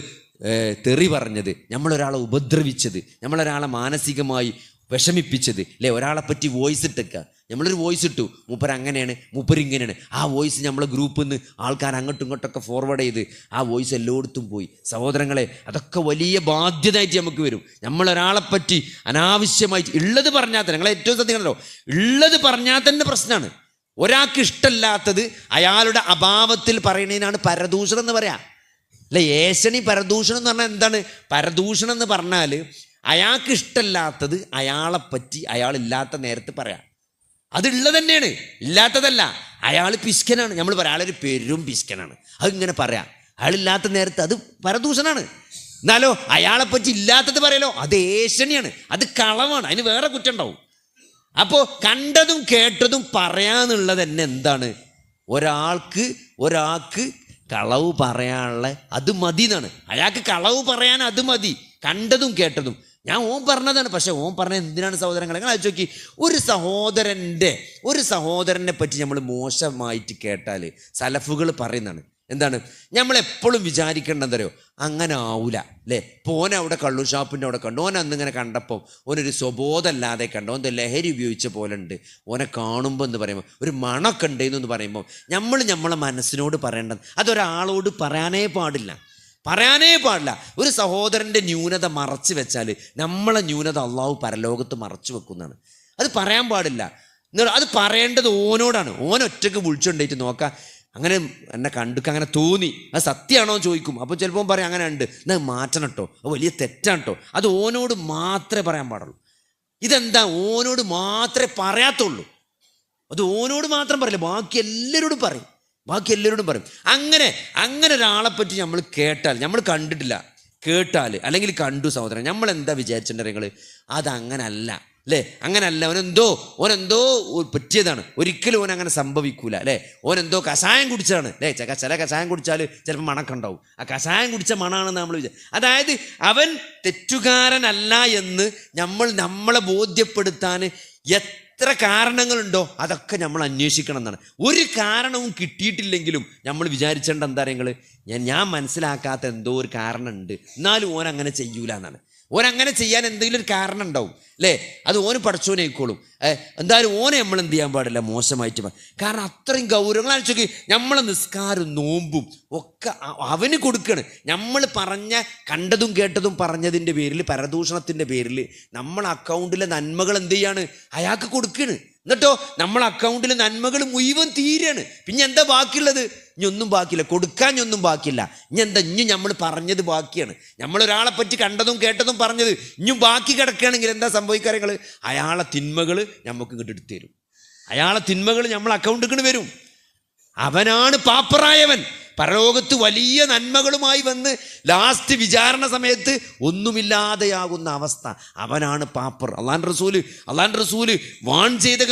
തെറി പറഞ്ഞത്, നമ്മളൊരാളെ ഉപദ്രവിച്ചത്, നമ്മളൊരാളെ മാനസികമായി വിഷമിപ്പിച്ചത് അല്ലേ, ഒരാളെപ്പറ്റി വോയിസ് ഇട്ടേക്കുക. നമ്മളൊരു വോയിസ് ഇട്ടു, മൂപ്പർ അങ്ങനെയാണ്, മൂപ്പർ ഇങ്ങനെയാണ്. ആ വോയിസ് നമ്മളെ ഗ്രൂപ്പിൽ നിന്ന് ആൾക്കാർ അങ്ങോട്ടും ഇങ്ങോട്ടൊക്കെ ഫോർവേഡ് ചെയ്ത് ആ വോയിസ് എല്ലായിടത്തും പോയി. സഹോദരങ്ങളെ, അതൊക്കെ വലിയ ബാധ്യതയായിട്ട് നമുക്ക് വരും. നമ്മളൊരാളെപ്പറ്റി അനാവശ്യമായിട്ട് ഉള്ളത് പറഞ്ഞാൽ തന്നെ, നിങ്ങളെ ഏറ്റവും ശ്രദ്ധിക്കണല്ലോ, ഉള്ളത് പറഞ്ഞാൽ തന്നെ പ്രശ്നമാണ്. ഒരാൾക്ക് ഇഷ്ടമല്ലാത്തത് അയാളുടെ അഭാവത്തിൽ പറയുന്നതിനാണ് പരദൂഷണം എന്ന് പറയാം അല്ലെ. ഏഷണി പരദൂഷണം എന്ന് പറഞ്ഞാൽ എന്താണ്? പരദൂഷണം എന്ന് പറഞ്ഞാൽ അയാൾക്ക് ഇഷ്ടമല്ലാത്തത് അയാളെപ്പറ്റി അയാളില്ലാത്ത നേരത്ത് പറയാം. അതുള്ളത് തന്നെയാണ്, ഇല്ലാത്തതല്ല. അയാൾ പിശുക്കനാണ്, നമ്മൾ പറയാം അയാളൊരു പെരും പിശുക്കനാണ്, അതിങ്ങനെ പറയാം. അയാളില്ലാത്ത നേരത്ത് അത് പരദൂഷണമാണ്. എന്നാലോ അയാളെപ്പറ്റി ഇല്ലാത്തത് പറയലോ അത് ഏഷണിയാണ്, അത് കളവാണ്, അതിന് വേറെ കുറ്റം ഉണ്ടാവും. അപ്പോൾ കണ്ടതും കേട്ടതും പറയാന്നുള്ളത് തന്നെ എന്താണ്, ഒരാൾക്ക് കളവ് പറയാനുള്ള അത് മതി എന്നാണ്. അയാൾക്ക് കളവ് പറയാൻ അത് മതി, കണ്ടതും കേട്ടതും. ഓൻ പറഞ്ഞതാണ്, പക്ഷെ ഓൻ പറഞ്ഞ എന്തിനാണ് സഹോദരങ്ങളെ? നിങ്ങൾ ആലോചിച്ച് നോക്കി, ഒരു സഹോദരനെ പറ്റി നമ്മൾ മോശമായിട്ട് കേട്ടാൽ സലഫുകൾ പറയുന്നതാണ് എന്താണ് നമ്മളെപ്പോഴും വിചാരിക്കേണ്ടതരോ അങ്ങനെ ആവൂല അല്ലേ. പോനെ അവിടെ കള്ളു ഷാപ്പിൻ്റെ അവിടെ കണ്ടു, ഓൻ അന്നിങ്ങനെ കണ്ടപ്പോൾ ഓനൊരു സ്വബോധമല്ലാതെ കണ്ടു, ഓൻ്റെ ലഹരി ഉപയോഗിച്ച പോലെ ഉണ്ട്. ഓനെ കാണുമ്പോൾ എന്ന് പറയുമ്പോൾ ഒരു മണമൊക്കെ ഉണ്ടെന്ന് പറയുമ്പോൾ നമ്മളെ മനസ്സിനോട് പറയേണ്ടത് അതൊരാളോട് പറയാനേ പാടില്ല. ഒരു സഹോദരൻ്റെ ന്യൂനത മറച്ചു വെച്ചാൽ നമ്മളെ ന്യൂനത അള്ളാഹു പരലോകത്ത് മറച്ചു വെക്കുന്നതാണ്. അത് പറയാൻ പാടില്ല. അത് പറയേണ്ടത് ഓനോടാണ്. ഓൻ ഒറ്റയ്ക്ക് വിളിച്ചുകൊണ്ടേറ്റ് നോക്കാം, അങ്ങനെ എന്നെ കണ്ടിക്ക് അങ്ങനെ തോന്നി, അത് സത്യമാണോ ചോദിക്കും. അപ്പോൾ ചിലപ്പോൾ പറയും അങ്ങനെ ഉണ്ട്, എന്നാൽ മാറ്റണം കേട്ടോ, അത് വലിയ തെറ്റാണ് കേട്ടോ. അത് ഓനോട് മാത്രമേ പറയാൻ പാടുള്ളൂ. ഇതെന്താ ഓനോട് മാത്രമേ പറയാത്തുള്ളൂ. അത് ഓനോട് മാത്രം പറയില്ല, ബാക്കി എല്ലാവരോടും പറയും. അങ്ങനെ ഒരാളെപ്പറ്റി നമ്മൾ കേട്ടാൽ, നമ്മൾ കണ്ടിട്ടില്ല, കേട്ടാൽ അല്ലെങ്കിൽ കണ്ടു സഹോദരൻ, നമ്മൾ എന്താ വിചാരിച്ചിട്ടുണ്ടെങ്കിൽ നിങ്ങൾ അതങ്ങനല്ല അല്ലേ, അങ്ങനല്ല, ഓനെന്തോ പറ്റിയതാണ്, ഒരിക്കലും ഓൻ അങ്ങനെ സംഭവിക്കൂല അല്ലേ. ഓനെന്തോ കഷായം കുടിച്ചതാണ് അല്ലേ. ചില കഷായം കുടിച്ചാൽ ചിലപ്പോൾ മണക്കുണ്ടാവും, ആ കഷായം കുടിച്ച മണാണെന്ന് നമ്മൾ അതായത് അവൻ തെറ്റുകാരനല്ല എന്ന് നമ്മളെ ബോധ്യപ്പെടുത്താൻ എത്ര കാരണങ്ങളുണ്ടോ അതൊക്കെ നമ്മൾ അന്വേഷിക്കണം എന്നാണ്. ഒരു കാരണവും കിട്ടിയിട്ടില്ലെങ്കിലും നമ്മൾ വിചാരിച്ചേണ്ട എന്താ നിങ്ങൾ, ഞാൻ മനസ്സിലാക്കാത്ത എന്തോ ഒരു കാരണം ഉണ്ട്, എന്നാലും ഓൻ അങ്ങനെ ചെയ്യൂല എന്നാണ്. ഓനങ്ങനെ ചെയ്യാൻ എന്തെങ്കിലും ഒരു കാരണം ഉണ്ടാവും അല്ലേ. അത് ഓന് പഠിച്ചോനേക്കോളും. എന്തായാലും ഓനെ നമ്മൾ എന്ത് ചെയ്യാൻ പാടില്ല, മോശമായിട്ട്. കാരണം അത്രയും ഗൗരവങ്ങൾ അയച്ചോക്കി. നമ്മളെ നിസ്കാരം നോമ്പും ഒക്കെ അവന് കൊടുക്കുകയാണ്. നമ്മൾ കണ്ടതും കേട്ടതും പറഞ്ഞതിൻ്റെ പേരിൽ, പരദൂഷണത്തിൻ്റെ പേരിൽ നമ്മളെ അക്കൗണ്ടിലെ നന്മകൾ എന്ത് ചെയ്യാണ്, അയാൾക്ക് കൊടുക്കുകയാണ്. എന്നിട്ടോ നമ്മളെ അക്കൗണ്ടിൽ നന്മകൾ മുഴുവൻ തീരെയാണ്. പിന്നെ എന്താ ബാക്കിയുള്ളത്? ഇനി ഒന്നും ബാക്കിയില്ല, കൊടുക്കാൻ ഒന്നും ബാക്കിയില്ല. ഇനി നമ്മൾ പറഞ്ഞത് ബാക്കിയാണ്. നമ്മളൊരാളെ പറ്റി കണ്ടതും കേട്ടതും പറഞ്ഞത് ഇനിയും ബാക്കി കിടക്കുകയാണെങ്കിൽ എന്താ സംഭവിക്കാറ്? അയാളെ തിന്മകൾ നമുക്ക് ഇങ്ങോട്ട് എടുത്തു തരും. അയാളെ തിന്മകൾ നമ്മൾ അക്കൗണ്ടിൽ വരും. അവനാണ് പാപ്പറായവൻ. പരലോകത്ത് വലിയ നന്മകളുമായി വന്ന് ലാസ്റ്റ് വിചാരണ സമയത്ത് ഒന്നുമില്ലാതെയാകുന്ന അവസ്ഥ. അവനാണ് പാപ്പർ. അള്ളാൻ റസൂല് വാൺ ചെയ്ത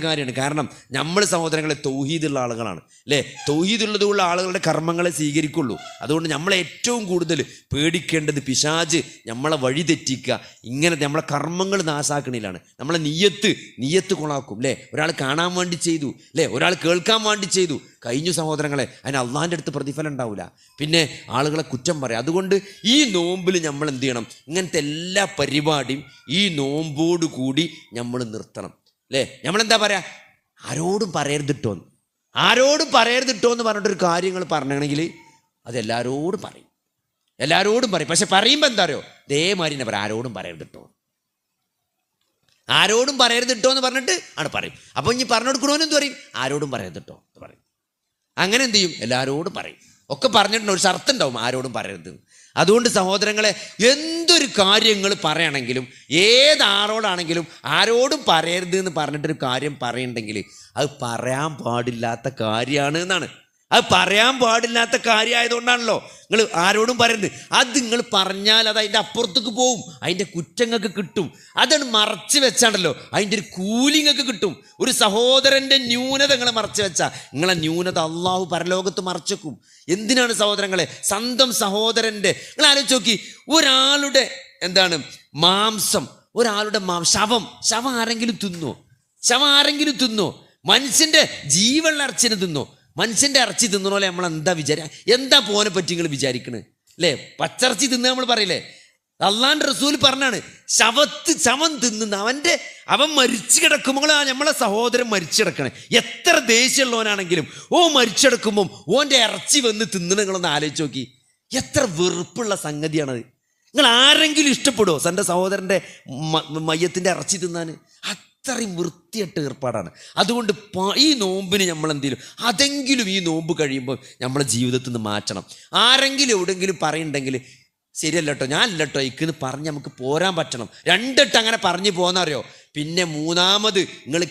കാര്യമാണ്. കാരണം നമ്മൾ സഹോദരങ്ങളെ തൗഹീദുള്ള ആളുകളാണ് അല്ലേ. തൗഹീദുള്ളതുള്ള ആളുകളുടെ കർമ്മങ്ങളെ സ്വീകരിക്കുള്ളൂ. അതുകൊണ്ട് നമ്മളെ ഏറ്റവും കൂടുതൽ പേടിക്കേണ്ടത് പിശാച് നമ്മളെ വഴി തെറ്റിക്കുക, ഇങ്ങനെ നമ്മളെ കർമ്മങ്ങൾ നാശാക്കണിലാണ്. നമ്മളെ നീയത്ത് കൊളാക്കും അല്ലേ. ഒരാൾ കാണാൻ വേണ്ടി ചെയ്തു അല്ലേ, ഒരാൾ കേൾക്കാൻ വേണ്ടി ചെയ്തു, കഴിഞ്ഞു സഹോദരങ്ങളെ, അതിന് അള്ളാൻ്റെ അടുത്ത് പ്രതിഫലം ഉണ്ടാവില്ല. പിന്നെ ആളുകളെ കുറ്റം പറയാം. അതുകൊണ്ട് ഈ നോമ്പിൽ നമ്മൾ എന്ത് ചെയ്യണം, ഇങ്ങനത്തെ എല്ലാ പരിപാടിയും ഈ നോമ്പോട് കൂടി നമ്മൾ നിർത്തണം അല്ലേ. നമ്മളെന്താ പറയാ, ആരോടും പറയരുതിട്ടോ എന്ന് പറഞ്ഞിട്ടൊരു കാര്യങ്ങൾ പറഞ്ഞെങ്കിൽ അത് എല്ലാവരോടും പറയും. പക്ഷെ പറയുമ്പോൾ എന്താ അറിയോ, ഇതേമാതിരി തന്നെ പറയാം, ആരോടും പറയരുതിട്ടോ എന്ന് പറഞ്ഞിട്ട് ആണ് പറയും. അപ്പോൾ ഇനി പറഞ്ഞു കൊടുക്കണമെന്ന് എന്ത് പറയും, ആരോടും പറയരുതിട്ടോ എന്ന് പറയും. അങ്ങനെ എന്ത് ചെയ്യും, എല്ലാവരോടും പറയും. ഒക്കെ പറഞ്ഞിട്ടുണ്ട്, ഒരു ഷർത്ത് ഉണ്ടാവും ആരോടും പറയരുത്. അതുകൊണ്ട് സഹോദരങ്ങളെ, എന്തൊരു കാര്യങ്ങൾ പറയണമെങ്കിലും ഏതാളോടാണെങ്കിലും ആരോടും പറയരുത് എന്ന് പറഞ്ഞിട്ടൊരു കാര്യം പറയുന്നുണ്ടെങ്കിൽ അത് പറയാൻ പാടില്ലാത്ത കാര്യമാണ് എന്നാണ്. അത് പറയാൻ പാടില്ലാത്ത കാര്യമായതുകൊണ്ടാണല്ലോ നിങ്ങൾ ആരോടും പറയുന്നത്. അത് നിങ്ങൾ പറഞ്ഞാൽ അത് അതിൻ്റെ അപ്പുറത്തേക്ക് പോവും, അതിൻ്റെ കുറ്റങ്ങൾക്ക് കിട്ടും. അതാണ് മറച്ചു വെച്ചാണല്ലോ അതിൻ്റെ ഒരു കൂലിങ്ങൾക്ക് കിട്ടും. ഒരു സഹോദരൻ്റെ ന്യൂനത നിങ്ങൾ മറച്ചു വെച്ചാൽ നിങ്ങളെ ന്യൂനത അള്ളാഹു പരലോകത്ത് മറച്ചേക്കും. എന്തിനാണ് സഹോദരങ്ങളെ, സ്വന്തം സഹോദരൻ്റെ നിങ്ങൾ ആലോചിച്ച് നോക്കി, ഒരാളുടെ മാംസം, ഒരാളുടെ ശവം ആരെങ്കിലും തിന്നോ? മനുഷ്യൻ്റെ ജീവനുള്ള ഇറച്ചിനെ തിന്നോ? മനുഷ്യൻ്റെ ഇറച്ചി തിന്നണ പോലെ നമ്മൾ എന്താ പോനെ പറ്റി നിങ്ങൾ വിചാരിക്കണത് അല്ലേ. പച്ചിറച്ചി തിന്ന് നമ്മൾ പറയില്ലേ. അള്ളാൻ്റെ റസൂൽ പറഞ്ഞാണ്, ശവം തിന്നുന്ന അവൻ മരിച്ചു കിടക്കുമ്പോൾ നമ്മളെ സഹോദരൻ മരിച്ചു കിടക്കണേ, എത്ര ദേഷ്യമുള്ളവനാണെങ്കിലും മരിച്ചെടുക്കുമ്പം ഓൻ്റെ ഇറച്ചി വന്ന് തിന്നണങ്ങളൊന്ന് ആലോചിച്ച് നോക്കി. എത്ര വെറുപ്പുള്ള സംഗതിയാണത്. നിങ്ങൾ ആരെങ്കിലും ഇഷ്ടപ്പെടുമോ തൻ്റെ സഹോദരൻ്റെ മയ്യത്തിൻ്റെ ഇറച്ചി തിന്നാൻ? അത്രയും വൃത്തിയായിട്ട് ഏർപ്പാടാണ്. അതുകൊണ്ട് ഈ നോമ്പിന് നമ്മൾ എന്തെങ്കിലും അതെങ്കിലും ഈ നോമ്പ് കഴിയുമ്പോൾ നമ്മളെ ജീവിതത്തിൽ നിന്ന് മാറ്റണം. ആരെങ്കിലും എവിടെയെങ്കിലും പറയുന്നുണ്ടെങ്കിൽ ശരിയല്ല കേട്ടോ, ഞാൻ അല്ല കേട്ടോ ഇക്കെന്ന് പറഞ്ഞ് നമുക്ക് പോരാൻ പറ്റണം. 2 വട്ടം അങ്ങനെ പറഞ്ഞു പോകുന്നറിയോ. പിന്നെ 3ാമത് നിങ്ങൾ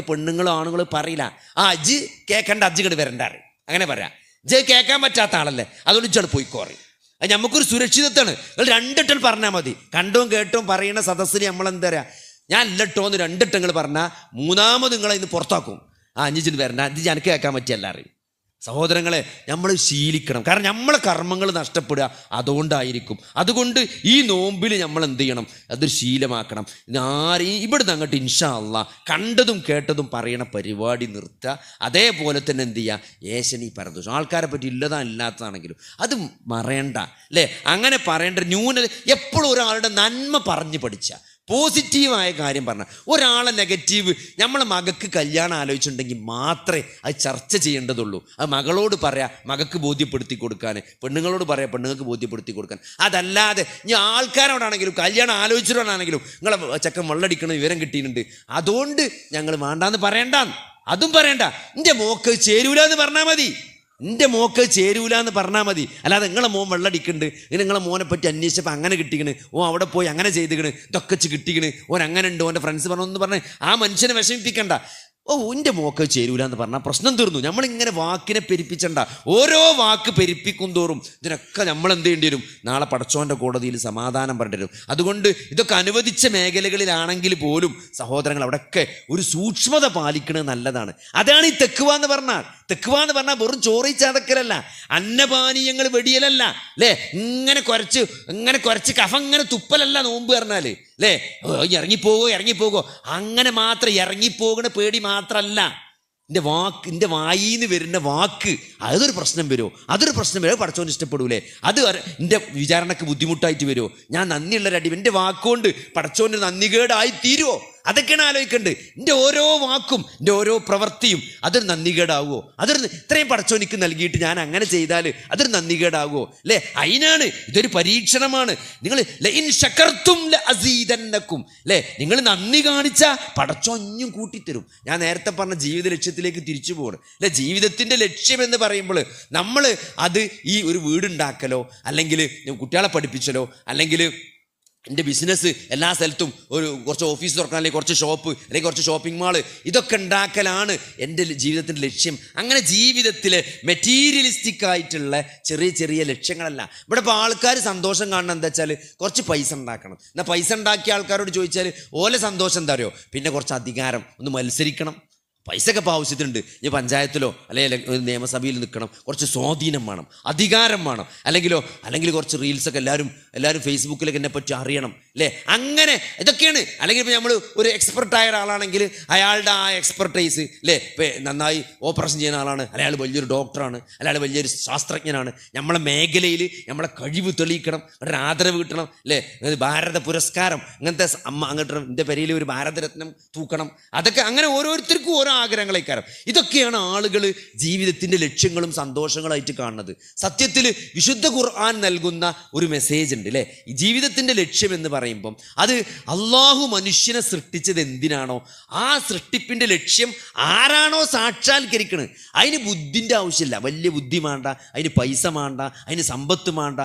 പെണ്ണുങ്ങളോ ആണുങ്ങളോ പറയില്ല, അജ് കേൾക്കണ്ട, അജ് ഇങ്ങോട്ട് വരണ്ടാറ് അങ്ങനെ പറയാം. ജ് കേൾക്കാൻ പറ്റാത്ത ആളല്ലേ, അതുകൊണ്ട് ഇച്ചാൾ പോയിക്കോറി. അത് നമുക്കൊരു സുരക്ഷിതത്വമാണ്. നിങ്ങൾ 2 വട്ടം പറഞ്ഞാൽ മതി. കണ്ടോം കേട്ടോം പറയുന്ന സദസ്സിന് നമ്മളെന്താ പറയുക, ഞാൻ അല്ലട്ടോ എന്ന് 2 വട്ടങ്ങൾ പറഞ്ഞാൽ 3ാമത് നിങ്ങളെ ഇന്ന് പുറത്താക്കും. അഞ്ചിന് വരണ്ട, ഇത് എനിക്ക് കേൾക്കാൻ പറ്റിയല്ല അറിയും. സഹോദരങ്ങളെ, നമ്മൾ ശീലിക്കണം. കാരണം നമ്മളെ കർമ്മങ്ങൾ നഷ്ടപ്പെടുക അതുകൊണ്ടായിരിക്കും. അതുകൊണ്ട് ഈ നോമ്പിൽ നമ്മൾ എന്ത് ചെയ്യണം? അതൊരു ശീലമാക്കണം. ഇവിടുന്ന് അങ്ങോട്ട് ഇൻഷാ അല്ലാഹ് കണ്ടതും കേട്ടതും പറയണ പരിപാടി നിർത്തുക. അതേപോലെ തന്നെ എന്ത് ചെയ്യുക? ഏശനി പരദോഷം ആൾക്കാരെ പറ്റി ഇല്ലതാ ഇല്ലാത്തതാണെങ്കിലും അത് മറയണ്ട, അല്ലേ? അങ്ങനെ പറയേണ്ട ന്യൂനത. എപ്പോഴും ഒരാളുടെ നന്മ പറഞ്ഞു പഠിച്ച, പോസിറ്റീവായ കാര്യം പറഞ്ഞാൽ, ഒരാളെ നെഗറ്റീവ് നമ്മളെ മകൾക്ക് കല്യാണം ആലോചിച്ചിട്ടുണ്ടെങ്കിൽ മാത്രമേ അത് ചർച്ച ചെയ്യേണ്ടതുള്ളൂ. അത് മകളോട് പറയാം, മകൾക്ക് ബോധ്യപ്പെടുത്തി കൊടുക്കാൻ, പെണ്ണുങ്ങളോട് പറയാം, പെണ്ണുങ്ങൾക്ക് ബോധ്യപ്പെടുത്തി കൊടുക്കാൻ. അതല്ലാതെ ഇനി ആൾക്കാരോടാണെങ്കിലും കല്യാണം ആലോചിച്ചിട്ടാണെങ്കിലും നിങ്ങളെ ചെക്കൻ വെള്ളടിക്കണ വിവരം കിട്ടിയിട്ടുണ്ട്, അതുകൊണ്ട് ഞങ്ങൾ വേണ്ടാന്ന് പറയണ്ടാന്ന് അതും പറയണ്ട. എൻ്റെ മോക്ക് ചേരൂല എന്ന് പറഞ്ഞാൽ മതി. എൻ്റെ മോക്ക് ചേരൂല എന്ന് പറഞ്ഞാൽ മതി. അല്ലാതെ നിങ്ങളെ മോൻ വെള്ളടിക്കുന്നുണ്ട്, നിങ്ങളെ മോനെ പറ്റി അന്വേഷിച്ചപ്പോൾ അങ്ങനെ കിട്ടിക്കണ്, അവിടെ പോയി അങ്ങനെ ചെയ്തിക്കണ്, ഇതൊക്കെ കിട്ടിക്കണ്, ഓൻ അങ്ങനെ ഉണ്ട്, ഓൻ്റെ ഫ്രണ്ട്സ് പറഞ്ഞൊന്ന് പറഞ്ഞ് ആ മനുഷ്യനെ വിഷമിപ്പിക്കണ്ട. എൻ്റെ മോക്ക് ചേരൂല എന്ന് പറഞ്ഞാൽ പ്രശ്നം തീർന്നു. നമ്മളിങ്ങനെ വാക്കിനെ പെരുപ്പിച്ചണ്ട. ഓരോ വാക്ക് പെരുപ്പിക്കും തോറും ഇതിനൊക്കെ നമ്മൾ എന്ത് ചെയ്യേണ്ടി വരും? നാളെ പടച്ചോൻ്റെ കോടതിയിൽ സമാധാനം പറയേണ്ടി വരും. അതുകൊണ്ട് ഇതൊക്കെ അനുവദിച്ച മേഖലകളിലാണെങ്കിൽ പോലും സഹോദരങ്ങൾ അവിടെയൊക്കെ ഒരു സൂക്ഷ്മത പാലിക്കുന്നത് നല്ലതാണ്. അതാണ് ഈ തെക്കുവ എന്ന് പറഞ്ഞാൽ. തെക്കുവ എന്ന് പറഞ്ഞാൽ വെറും ചോറിച്ചാതക്കലല്ല, അന്നപാനീയങ്ങൾ വെടിയലല്ല, അല്ലേ? ഇങ്ങനെ കുറച്ച് കഫം ഇങ്ങനെ തുപ്പലല്ല നോമ്പ് പറഞ്ഞാൽ, അല്ലേ? ഇറങ്ങിപ്പോകോ അങ്ങനെ മാത്രം ഇറങ്ങിപ്പോകണ പേടി മാത്രമല്ല. എൻ്റെ വായിന്ന് വരുന്ന വാക്ക് അതൊരു പ്രശ്നം വരുമോ? അതൊരു പ്രശ്നം വരുമോ? പടച്ചോന് ഇഷ്ടപ്പെടൂലേ? അത് എൻ്റെ വിചാരണക്ക് ബുദ്ധിമുട്ടായിട്ട് വരുമോ? ഞാൻ നന്ദിയുള്ളൊരടി എൻ്റെ വാക്കുകൊണ്ട് പടച്ചോന് നന്ദികേടായി തീരുമോ? അതൊക്കെയാണ് ആലോചിക്കേണ്ടത്. എൻ്റെ ഓരോ വാക്കും എൻ്റെ ഓരോ പ്രവൃത്തിയും അതൊരു നന്ദികേടാവുമോ? ഇത്രയും പടച്ചോനിക്ക് നൽകിയിട്ട് ഞാൻ അങ്ങനെ ചെയ്താൽ അതൊരു നന്ദികേടാവുമോ? അല്ലേ? അതിനാണ് ഇതൊരു പരീക്ഷണമാണ്. നിങ്ങൾ ലഇൻ ശകർത്തും ലഅസീദന്നക്കും, അല്ലേ? നിങ്ങൾ നന്ദി കാണിച്ചാൽ പടച്ചോഞ്ഞും കൂട്ടിത്തരും. ഞാൻ നേരത്തെ പറഞ്ഞ ജീവിത ലക്ഷ്യത്തിലേക്ക് തിരിച്ചു പോകണം, അല്ലെ? ജീവിതത്തിൻ്റെ ലക്ഷ്യം എന്ന് പറയുമ്പോൾ നമ്മൾ അത് ഈ ഒരു വീടുണ്ടാക്കലോ, അല്ലെങ്കിൽ കുട്ടികളെ പഠിപ്പിച്ചലോ, അല്ലെങ്കിൽ എൻ്റെ ബിസിനസ് എല്ലാ സ്ഥലത്തും കുറച്ച് ഓഫീസ് തുറക്കണം, അല്ലെങ്കിൽ കുറച്ച് ഷോപ്പ്, അല്ലെങ്കിൽ കുറച്ച് ഷോപ്പിംഗ് മാള്, ഇതൊക്കെ ഉണ്ടാക്കലാണ് എൻ്റെ ജീവിതത്തിൻ്റെ ലക്ഷ്യം. അങ്ങനെ ജീവിതത്തിൽ മെറ്റീരിയലിസ്റ്റിക് ആയിട്ടുള്ള ചെറിയ ചെറിയ ലക്ഷ്യങ്ങളല്ല. ഇവിടെ ഇപ്പോൾ ആൾക്കാർ സന്തോഷം കാണണം എന്താ വെച്ചാൽ കുറച്ച് പൈസ ഉണ്ടാക്കണം. എന്നാൽ പൈസ ഉണ്ടാക്കിയ ആൾക്കാരോട് ചോദിച്ചാൽ ഓലെ സന്തോഷം എന്താ അറിയോ? പിന്നെ കുറച്ച് അധികാരം, ഒന്ന് മത്സരിക്കണം. പൈസയൊക്കെ ഇപ്പോൾ ആവശ്യത്തിനുണ്ട്. ഈ പഞ്ചായത്തിലോ അല്ലെങ്കിൽ നിയമസഭയിൽ നിൽക്കണം, കുറച്ച് സ്വാധീനം വേണം, അധികാരം വേണം, അല്ലെങ്കിൽ കുറച്ച് റീൽസൊക്കെ എല്ലാവരും ഫേസ്ബുക്കിലൊക്കെ എന്നെ പറ്റി അറിയണം, അല്ലേ? അങ്ങനെ ഇതൊക്കെയാണ്. അല്ലെങ്കിൽ ഇപ്പോൾ നമ്മൾ ഒരു എക്സ്പെർട്ടായ ഒരാളാണെങ്കിൽ അയാളുടെ ആ എക്സ്പെർട്ടൈസ്, അല്ലേ? ഇപ്പോൾ നന്നായി ഓപ്പറേഷൻ ചെയ്യുന്ന ആളാണ്, അയാൾ വലിയൊരു ഡോക്ടറാണ്, അയാൾ വലിയൊരു ശാസ്ത്രജ്ഞനാണ്, നമ്മളെ മേഖലയിൽ നമ്മളെ കഴിവ് തെളിയിക്കണം, ഒരു ആദരവ് കിട്ടണം, അല്ലേ? ഭാരത പുരസ്കാരം അങ്ങനത്തെ അങ്ങോട്ട് എൻ്റെ പെരയിൽ ഒരു ഭാരതരത്നം തൂക്കണം. അതൊക്കെ അങ്ങനെ ഓരോരുത്തർക്കും ഓരോ ആഗ്രഹങ്ങളേക്കാരം. ഇതൊക്കെയാണ് ആളുകൾ ജീവിതത്തിൻ്റെ ലക്ഷ്യങ്ങളും സന്തോഷങ്ങളായിട്ട് കാണുന്നത്. സത്യത്തിൽ വിശുദ്ധ ഖുർആൻ നൽകുന്ന ഒരു മെസ്സേജ് ഉണ്ട്, അല്ലേ? ഈ ജീവിതത്തിൻ്റെ ലക്ഷ്യം എന്ന് പറയുമ്പം അത് അള്ളാഹു മനുഷ്യനെ സൃഷ്ടിച്ചത് എന്തിനാണോ ആ സൃഷ്ടിപ്പിൻ്റെ ലക്ഷ്യം ആരാണോ സാക്ഷാത്കരിക്കണത് അതിന് ബുദ്ധിൻ്റെ ആവശ്യമില്ല. വലിയ ബുദ്ധി വേണ്ട, അതിന് പൈസ വേണ്ട, അതിന് സമ്പത്ത് വേണ്ട,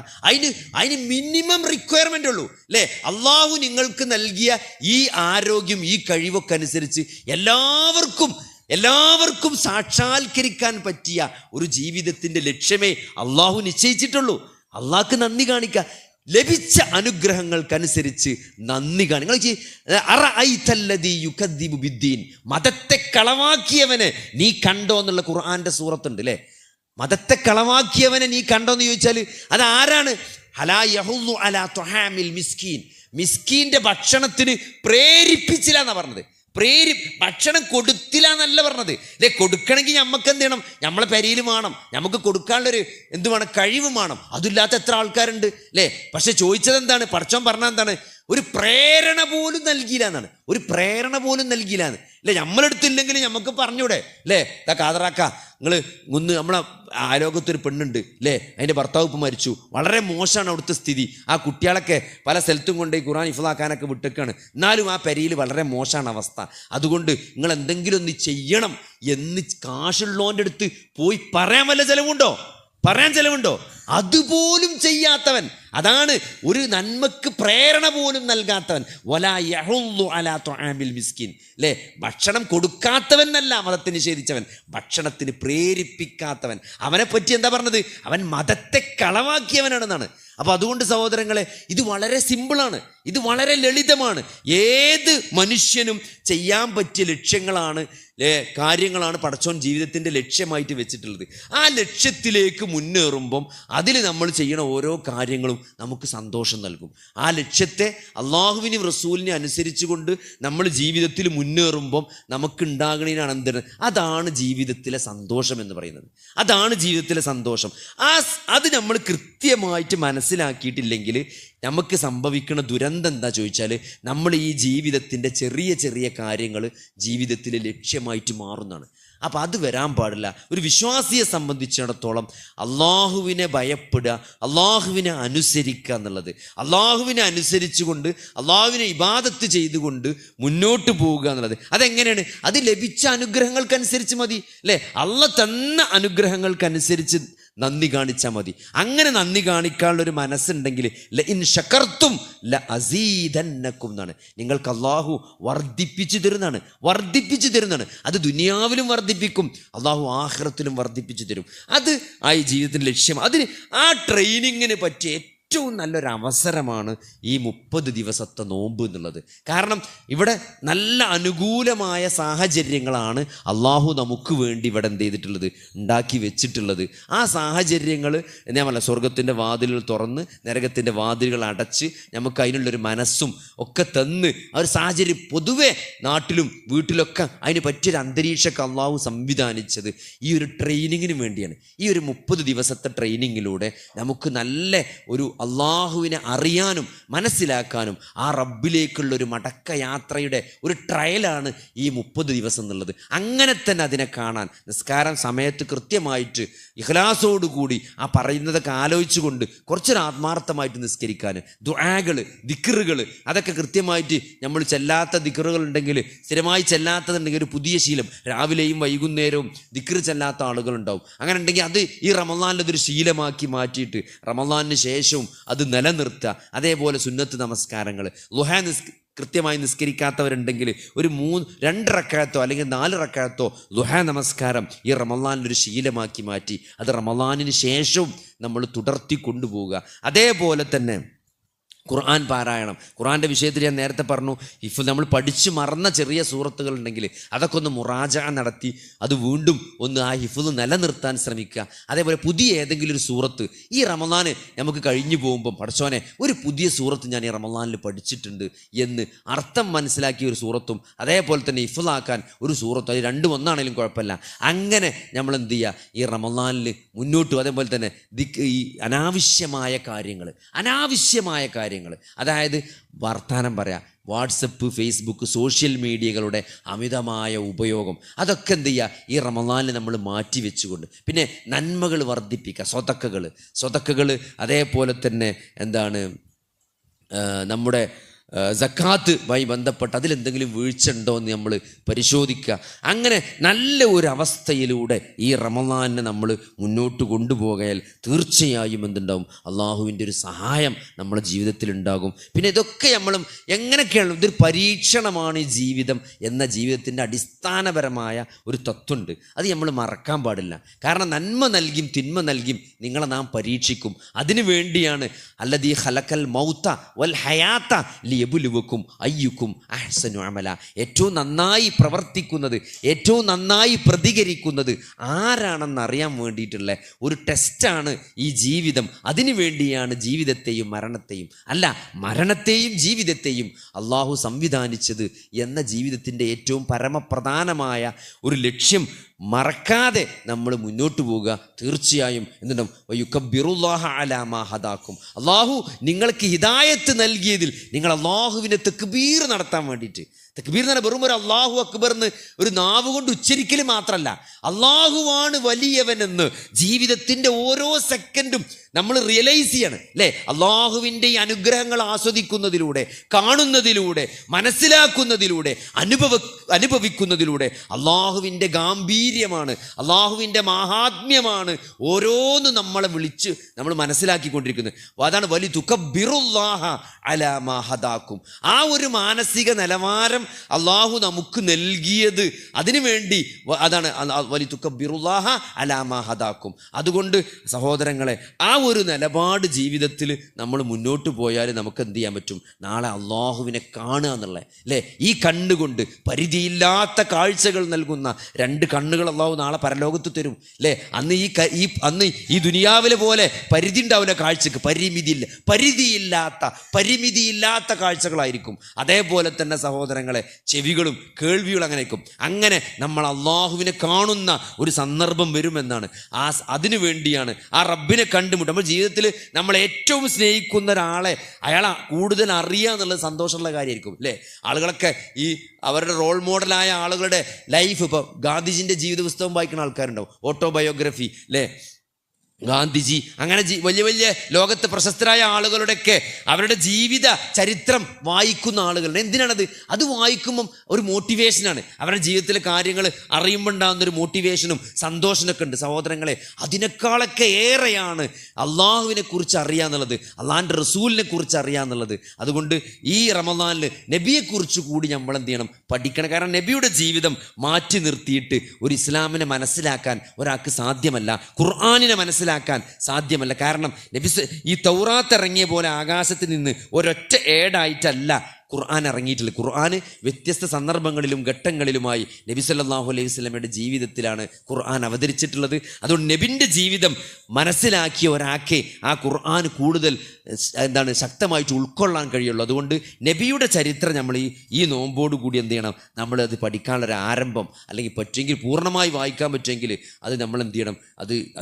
അതിന് മിനിമം റിക്വയർമെൻ്റ് ഉള്ളൂ, അല്ലേ? അള്ളാഹു നിങ്ങൾക്ക് നൽകിയ ഈ ആരോഗ്യം, ഈ കഴിവൊക്കെ അനുസരിച്ച് എല്ലാവർക്കും സാക്ഷാത്കരിക്കാൻ പറ്റിയ ഒരു ജീവിതത്തിൻ്റെ ലക്ഷ്യമേ അള്ളാഹു നിശ്ചയിച്ചിട്ടുള്ളൂ. അള്ളാഹ്ക്ക് നന്ദി കാണിക്കുക. ലഭിച്ച അനുഗ്രഹങ്ങൾക്കനുസരിച്ച് നന്ദി കാണിക്കുക. മതത്തെ കളവാക്കിയവനെ നീ കണ്ടോ എന്നുള്ള ഖുർആന്റെ സൂറത്തുണ്ട്, അല്ലേ? മതത്തെ കളവാക്കിയവനെ നീ കണ്ടോ എന്ന് ചോദിച്ചാൽ അതാരാണ്? ഹലാ യഹുല്ലു അലാ തുഹാമിൽ മിസ്കീൻ. മിസ്കീൻ്റെ ഭക്ഷണത്തിന് പ്രേരിപ്പിച്ചില്ല എന്നാണ് പറഞ്ഞത്. ഭക്ഷണം കൊടുത്തില്ല എന്നല്ല പറഞ്ഞത്, അല്ലേ? കൊടുക്കണമെങ്കിൽ നമുക്ക് എന്ത് ചെയ്യണം? നമ്മളെ പെരയിൽ വേണം, നമുക്ക് കൊടുക്കാനുള്ളൊരു എന്ത് വേണം? കഴിവും വേണം. അതില്ലാത്ത എത്ര ആൾക്കാരുണ്ട്, അല്ലേ? പക്ഷെ ചോദിച്ചത് എന്താണ്? പടച്ചോൻ പറഞ്ഞ എന്താണ്? ഒരു പ്രേരണ പോലും നൽകിയില്ല എന്നാണ്. ഒരു പ്രേരണ പോലും നൽകിയില്ല എന്ന്, അല്ലേ? നമ്മളെടുത്തില്ലെങ്കിൽ നമുക്ക് പറഞ്ഞൂടെ, അല്ലേ? കാതറാക്ക നിങ്ങൾ നമ്മളെ ആലോകത്തൊരു പെണ്ണുണ്ട്, അല്ലേ? അതിൻ്റെ ഭർത്താവ് ഇപ്പം മരിച്ചു, വളരെ മോശമാണ് അവിടുത്തെ സ്ഥിതി. ആ കുട്ടികളൊക്കെ പല സ്ഥലത്തും കൊണ്ട് ഈ ഖുർആൻ ഹിഫ്ളാക്കാനൊക്കെ വിട്ടേക്കാണ്. എന്നാലും ആ പെരയിൽ വളരെ മോശമാണ് അവസ്ഥ. അതുകൊണ്ട് നിങ്ങൾ എന്തെങ്കിലും ഒന്ന് ചെയ്യണം എന്ന് കാശുള്ളവൻ്റെ അടുത്ത് പോയി പറയാൻ വല്ല ചിലവുണ്ടോ? അതുപോലും ചെയ്യാത്തവൻ, അതാണ് ഒരു നന്മക്ക് പ്രേരണ പോലും നൽകാത്തവൻ. വലാ യഹുല്ലു അലാ തുആമിൽ മിസ്കിൻ, അല്ലേ? ഭക്ഷണം കൊടുക്കാത്തവൻ എന്നല്ല മതത്തെ നിഷേധിച്ചവൻ, ഭക്ഷണത്തിന് പ്രേരിപ്പിക്കാത്തവൻ. അവനെ പറ്റി എന്താ പറഞ്ഞത്? അവൻ മതത്തെ കളവാക്കിയവനാണെന്നാണ്. അപ്പോൾ അതുകൊണ്ട് സഹോദരങ്ങളെ, ഇത് വളരെ സിമ്പിളാണ്, ഇത് വളരെ ലളിതമാണ്. ഏത് മനുഷ്യനും ചെയ്യാൻ പറ്റിയ ലക്ഷ്യങ്ങളാണ്, കാര്യങ്ങളാണ് പടച്ചോൻ ജീവിതത്തിൻ്റെ ലക്ഷ്യമായിട്ട് വെച്ചിട്ടുള്ളത്. ആ ലക്ഷ്യത്തിലേക്ക് മുന്നേറുമ്പം അതിൽ നമ്മൾ ചെയ്യണ ഓരോ കാര്യങ്ങളും നമുക്ക് സന്തോഷം നൽകും. ആ ലക്ഷ്യത്തെ അള്ളാഹുവിനും റസൂലിനെ അനുസരിച്ചുകൊണ്ട് നമ്മൾ ജീവിതത്തിൽ മുന്നേറുമ്പം നമുക്കുണ്ടാകുന്നതിനാണ് എന്ത്? അതാണ് ജീവിതത്തിലെ സന്തോഷം എന്ന് പറയുന്നത്. അതാണ് ജീവിതത്തിലെ സന്തോഷം. അത് നമ്മൾ കൃത്യമായിട്ട് മനസ്സിലാക്കിയിട്ടില്ലെങ്കിൽ നമുക്ക് സംഭവിക്കുന്ന ദുരന്തം എന്താ ചോദിച്ചാൽ, നമ്മൾ ഈ ജീവിതത്തിൻ്റെ ചെറിയ ചെറിയ കാര്യങ്ങൾ ജീവിതത്തിലെ ലക്ഷ്യമായിട്ട് മാറുന്നതാണ്. അപ്പം അത് വരാൻ പാടില്ല. ഒരു വിശ്വാസിയെ സംബന്ധിച്ചിടത്തോളം അള്ളാഹുവിനെ ഭയപ്പെടുക, അള്ളാഹുവിനെ അനുസരിക്കുക എന്നുള്ളത്, അള്ളാഹുവിനെ അനുസരിച്ചുകൊണ്ട് അള്ളാഹുവിനെ ഇബാദത്ത് ചെയ്തുകൊണ്ട് മുന്നോട്ട് പോവുക എന്നുള്ളത്, അതെങ്ങനെയാണ്? അത് ലഭിച്ച അനുഗ്രഹങ്ങൾക്കനുസരിച്ച് മതി, അല്ലേ? അള്ളാഹ് തന്ന അനുഗ്രഹങ്ങൾക്കനുസരിച്ച് നന്ദി കാണിച്ചാൽ മതി. അങ്ങനെ നന്ദി കാണിക്കാനുള്ളൊരു മനസ്സുണ്ടെങ്കിൽ ലഇൻ ശകർത്തും ലഅസീദന്നക്കും എന്നാണ്. നിങ്ങൾക്ക് അള്ളാഹു വർദ്ധിപ്പിച്ചു തരുന്നതാണ്. അത് ദുനിയാവിലും വർദ്ധിപ്പിക്കും, അള്ളാഹു ആഖിറത്തിലും വർദ്ധിപ്പിച്ചു തരും. അത് ആ ഈ ജീവിതത്തിൻ്റെ ലക്ഷ്യം. അതിന് ആ ട്രെയിനിങ്ങിന് പറ്റിയ ഏറ്റവും നല്ലൊരു അവസരമാണ് ഈ 30 ദിവസത്തെ നോമ്പ് എന്നുള്ളത്. കാരണം ഇവിടെ നല്ല അനുകൂലമായ സാഹചര്യങ്ങളാണ് അള്ളാഹു നമുക്ക് വേണ്ടി ഇവിടെ എന്ത് ചെയ്തിട്ടുള്ളത്? ഉണ്ടാക്കി വെച്ചിട്ടുള്ളത്. ആ സാഹചര്യങ്ങൾ ഞാൻ പറഞ്ഞ സ്വർഗത്തിൻ്റെ വാതിലുകൾ തുറന്ന് നരകത്തിൻ്റെ വാതിലുകൾ അടച്ച് നമുക്ക് അതിനുള്ളൊരു മനസ്സും ഒക്കെ തന്ന് ആ ഒരു സാഹചര്യം പൊതുവെ നാട്ടിലും വീട്ടിലൊക്കെ അതിന് പറ്റിയൊരു അന്തരീക്ഷമൊക്കെ അള്ളാഹു സംവിധാനിച്ചത് ഈ ഒരു ട്രെയിനിങ്ങിന് വേണ്ടിയാണ്. ഈ ഒരു 30 ദിവസത്തെ ട്രെയിനിങ്ങിലൂടെ നമുക്ക് നല്ല ഒരു അള്ളാഹുവിനെ അറിയാനും മനസ്സിലാക്കാനും ആ റബ്ബിലേക്കുള്ളൊരു മടക്കയാത്രയുടെ ഒരു ട്രയലാണ് ഈ 30 ദിവസം എന്നുള്ളത്. അങ്ങനെ തന്നെ അതിനെ കാണാൻ നിസ്കാരം സമയത്ത് കൃത്യമായിട്ട് ഇഖ്ലാസോടുകൂടി ആ പറയുന്നതൊക്കെ ആലോചിച്ചുകൊണ്ട് കുറച്ചൊരു ആത്മാർത്ഥമായിട്ട് നിസ്കരിക്കാൻ, ദുആകൾ, ദിക്റുകൾ, അതൊക്കെ കൃത്യമായിട്ട് നമ്മൾ ചെല്ലാത്ത ദിക്റുകൾ ഉണ്ടെങ്കിൽ, സ്ഥിരമായി ചെല്ലാത്തതുണ്ടെങ്കിൽ ഒരു പുതിയ ശീലം, രാവിലെയും വൈകുന്നേരവും ദിക്റ് ചെല്ലാത്ത ആളുകളുണ്ടാവും. അങ്ങനെ ഉണ്ടെങ്കിൽ അത് ഈ റമളാനിലതൊരു ശീലമാക്കി മാറ്റിയിട്ട് റമളാനിന് ശേഷവും അത് നിലനിർത്തുക. അതേപോലെ സുന്നത്ത് നമസ്കാരങ്ങൾ, ളുഹാ കൃത്യമായി നിസ്കരിക്കാത്തവരുണ്ടെങ്കിൽ ഒരു 2 റക്അത്തോ അല്ലെങ്കിൽ 4 റക്അത്തോ ളുഹാ നമസ്കാരം ഈ റമളാനിലൊരു ശീലമാക്കി മാറ്റി അത് റമളാനിന് ശേഷവും നമ്മൾ തുടർത്തി കൊണ്ടുപോവുക. അതേപോലെ തന്നെ ഖുർആൻ പാരായണം. ഖുർആൻ്റെ വിഷയത്തിൽ ഞാൻ നേരത്തെ പറഞ്ഞു, നമ്മൾ പഠിച്ചു മറന്ന ചെറിയ സൂറത്തുകൾ ഉണ്ടെങ്കിൽ അതൊക്കെ ഒന്ന് മുറാജഅ നടത്തി അത് വീണ്ടും ഒന്ന് ആ ഹിഫ്ള് നിലനിർത്താൻ ശ്രമിക്കുക. അതേപോലെ പുതിയ ഏതെങ്കിലും ഒരു സൂറത്ത് ഈ റമളാന് നമുക്ക് കഴിഞ്ഞു പോകുമ്പം, പടച്ചോനെ ഒരു പുതിയ സൂറത്ത് ഞാൻ ഈ റമളാനിൽ പഠിച്ചിട്ടുണ്ട് എന്ന് അർത്ഥം മനസ്സിലാക്കിയ ഒരു സൂറത്തും, അതേപോലെ തന്നെ ഹിഫ്ളാക്കാൻ ഒരു സൂറത്തും, അത് രണ്ടും ഒന്നാണെങ്കിലും കുഴപ്പമില്ല. അങ്ങനെ നമ്മൾ എന്ത് ചെയ്യുക? ഈ റമളാനിൽ മുന്നോട്ടും. അതേപോലെ തന്നെ ഈ അനാവശ്യമായ കാര്യങ്ങൾ, അതായത് വർത്താനം പറയാം, വാട്സപ്പ്, ഫേസ്ബുക്ക്, സോഷ്യൽ മീഡിയകളുടെ അമിതമായ ഉപയോഗം, അതൊക്കെ എന്ത് ചെയ്യുക? ഈ റമളാനിൽ നമ്മൾ മാറ്റി വെച്ചുകൊണ്ട് പിന്നെ നന്മകൾ വർദ്ധിപ്പിക്കുക, സ്വതക്കകൾ, അതേപോലെ തന്നെ എന്താണ് നമ്മുടെ സക്കാത്തുമായി ബന്ധപ്പെട്ട് അതിലെന്തെങ്കിലും വീഴ്ച ഉണ്ടോ എന്ന് നമ്മൾ പരിശോധിക്കുക. അങ്ങനെ നല്ല ഒരു അവസ്ഥയിലൂടെ ഈ റമളാനിനെ നമ്മൾ മുന്നോട്ട് കൊണ്ടുപോയാൽ തീർച്ചയായും എന്തുണ്ടാവും? അള്ളാഹുവിൻ്റെ ഒരു സഹായം നമ്മുടെ ജീവിതത്തിൽ ഉണ്ടാകും. പിന്നെ ഇതൊക്കെ നമ്മളും എങ്ങനെയൊക്കെയാണ്, ഇതൊരു പരീക്ഷണമാണ് ഈ ജീവിതം എന്ന ജീവിതത്തിൻ്റെ അടിസ്ഥാനപരമായ ഒരു തത്വമുണ്ട്. അത് നമ്മൾ മറക്കാൻ പാടില്ല. കാരണം നന്മ നൽകിയും തിന്മ നൽകിയും നിങ്ങളെ നാം പരീക്ഷിക്കും. അതിനു വേണ്ടിയാണ് അല്ലദീ ഖലഖൽ മൗത വൽ ഹയാത ലിയബ്ലുവക്കും അയ്യുക്കും അഹ്സനു അമല. ഏറ്റവും നന്നായി പ്രവർത്തിക്കുന്നത്, ഏറ്റവും നന്നായി പ്രതികരിക്കുന്നത് ആരാണെന്ന് അറിയാൻ വേണ്ടിയിട്ടുള്ള ഒരു ടെസ്റ്റാണ് ഈ ജീവിതം. അതിനു വേണ്ടിയാണ് ജീവിതത്തെയും മരണത്തെയും ജീവിതത്തെയും അള്ളാഹു സംവിധാനിച്ചത് എന്ന ജീവിതത്തിൻ്റെ ഏറ്റവും പരമപ്രധാനമായ ഒരു ലക്ഷ്യം മറക്കാതെ നമ്മൾ മുന്നോട്ട് പോവുക. തീർച്ചയായും എന്തുണ്ടാവും? വയുക്കബ്ബിറുല്ലാഹ അലാ മാ ഹദാക്കും. അള്ളാഹു നിങ്ങൾക്ക് ഹിദായത്ത് നൽകിയതിൽ നിങ്ങൾ അള്ളാഹുവിനെ തക്ബീർ നടത്താൻ വേണ്ടിയിട്ട്, തക്ബീർ എന്ന് പറഞ്ഞാൽ വെറും ഒരു അള്ളാഹു അക്ബർ എന്ന് ഒരു നാവ് കൊണ്ട് ഉച്ചരിക്കൽ മാത്രമല്ല, അള്ളാഹുവാണ് വലിയവനെന്ന് ജീവിതത്തിൻ്റെ ഓരോ സെക്കൻഡും നമ്മൾ റിയലൈസ് ചെയ്യണം അല്ലേ? അള്ളാഹുവിൻ്റെ ഈ അനുഗ്രഹങ്ങൾ ആസ്വദിക്കുന്നതിലൂടെ, കാണുന്നതിലൂടെ, മനസ്സിലാക്കുന്നതിലൂടെ, അനുഭവിക്കുന്നതിലൂടെ അള്ളാഹുവിൻ്റെ ഗാംഭീര്യമാണ്, അള്ളാഹുവിൻ്റെ മാഹാത്മ്യമാണ് ഓരോന്നും നമ്മളെ വിളിച്ച് നമ്മൾ മനസ്സിലാക്കിക്കൊണ്ടിരിക്കുന്നത്. അതാണ് വലി തുകബ്ബിറുല്ലാഹ അലാ മാ ഹദാക്കും. ആ ഒരു മാനസിക നിലവാരം അള്ളാഹു നമുക്ക് നൽകിയത് അതിനു വേണ്ടി, അതാണ് വലി തുകബ്ബിറുല്ലാഹ അലാ മാ ഹദാക്കും. അതുകൊണ്ട് സഹോദരങ്ങളെ, ആ ഒരു നിലപാട് ജീവിതത്തിൽ നമ്മൾ മുന്നോട്ട് പോയാൽ നമുക്ക് എന്ത് ചെയ്യാൻ പറ്റും? നാളെ അള്ളാഹുവിനെ കാണുക എന്നുള്ളത് അല്ലേ? ഈ കണ്ണുകൊണ്ട് പരിധിയില്ലാത്ത കാഴ്ചകൾ നൽകുന്ന 2 കണ്ണുകൾ അള്ളാഹു നാളെ പരലോകത്ത് തരും അല്ലേ? അന്ന് ഈ ദുനിയാവിലെ പോലെ പരിധി ഉണ്ടാവില്ല കാഴ്ചക്ക്, പരിമിതിയില്ലാത്ത കാഴ്ചകളായിരിക്കും. അതേപോലെ തന്നെ സഹോദരങ്ങളെ, ചെവികളും കേൾവികളും അങ്ങനെ ആയിരിക്കും. അങ്ങനെ നമ്മൾ അള്ളാഹുവിനെ കാണുന്ന ഒരു സന്ദർഭം വരുമെന്നാണ്. അതിനു വേണ്ടിയാണ് ആ റബ്ബിനെ കണ്ടുമുട്ടും. നമ്മുടെ ജീവിതത്തിൽ നമ്മൾ ഏറ്റവും സ്നേഹിക്കുന്ന ഒരാളെ അയാളെ കൂടുതൽ അറിയുക എന്നുള്ളത് സന്തോഷമുള്ള കാര്യമായിരിക്കും അല്ലേ? ആളുകളൊക്കെ ഈ അവരുടെ റോൾ മോഡലായ ആളുകളുടെ ലൈഫ്, ഇപ്പോൾ ഗാന്ധിജിൻ്റെ ജീവിത പുസ്തകം വായിക്കുന്ന ആൾക്കാരുണ്ടാവും, ഓട്ടോബയോഗ്രഫി അല്ലേ? ഗാന്ധിജി, അങ്ങനെ വലിയ വലിയ ലോകത്ത് പ്രശസ്തരായ ആളുകളുടെയൊക്കെ അവരുടെ ജീവിത ചരിത്രം വായിക്കുന്ന ആളുകളുണ്ട്. എന്തിനാണത്? അത് വായിക്കുമ്പം ഒരു മോട്ടിവേഷനാണ്. അവരുടെ ജീവിതത്തിലെ കാര്യങ്ങൾ അറിയുമ്പോൾ ഉണ്ടാകുന്നൊരു മോട്ടിവേഷനും സന്തോഷമൊക്കെ ഉണ്ട്. സഹോദരങ്ങളെ, അതിനേക്കാളൊക്കെ ഏറെയാണ് അള്ളാഹുവിനെ കുറിച്ച് അറിയാന്നുള്ളത്, അള്ളാഹിൻ്റെ റസൂലിനെ കുറിച്ച് അറിയാന്നുള്ളത്. അതുകൊണ്ട് ഈ റമദാനിൽ നബിയെക്കുറിച്ച് കൂടി നമ്മൾ എന്ത് ചെയ്യണം? പഠിക്കണം. കാരണം നബിയുടെ ജീവിതം മാറ്റി നിർത്തിയിട്ട് ഒരു ഇസ്ലാമിനെ മനസ്സിലാക്കാൻ ഒരാൾക്ക് സാധ്യമല്ല, ഖുർആനിനെ മനസ്സിലാക്കാൻ സാധ്യമല്ല. കാരണം നബി ഈ തൗറാത്ത് ഇറങ്ങിയ പോലെ ആകാശത്ത് നിന്ന് ഒരൊറ്റ ഏടായിട്ടല്ല ഖുർആൻ ഇറങ്ങിയിട്ടില്ല. ഖുർആന് വ്യത്യസ്ത സന്ദർഭങ്ങളിലും ഘട്ടങ്ങളിലുമായി നബി സല്ലല്ലാഹു അലൈഹി വസല്ലമയുടെ ജീവിതത്തിലാണ് ഖുർആൻ അവതരിച്ചിട്ടുള്ളത്. അതുകൊണ്ട് നബിൻ്റെ ജീവിതം മനസ്സിലാക്കിയ ഒരാൾക്ക് ആ ഖുർആൻ കൂടുതൽ ശക്തമായിട്ട് ഉൾക്കൊള്ളാൻ കഴിയുള്ളൂ. അതുകൊണ്ട് നബിയുടെ ചരിത്രം നമ്മൾ ഈ നോമ്പോട് കൂടി എന്ത് ചെയ്യണം? നമ്മളത് പഠിക്കാനുള്ളൊരു ആരംഭം, അല്ലെങ്കിൽ പറ്റുമെങ്കിൽ പൂർണ്ണമായി വായിക്കാൻ പറ്റുമെങ്കിൽ അത് നമ്മൾ എന്ത് ചെയ്യണം?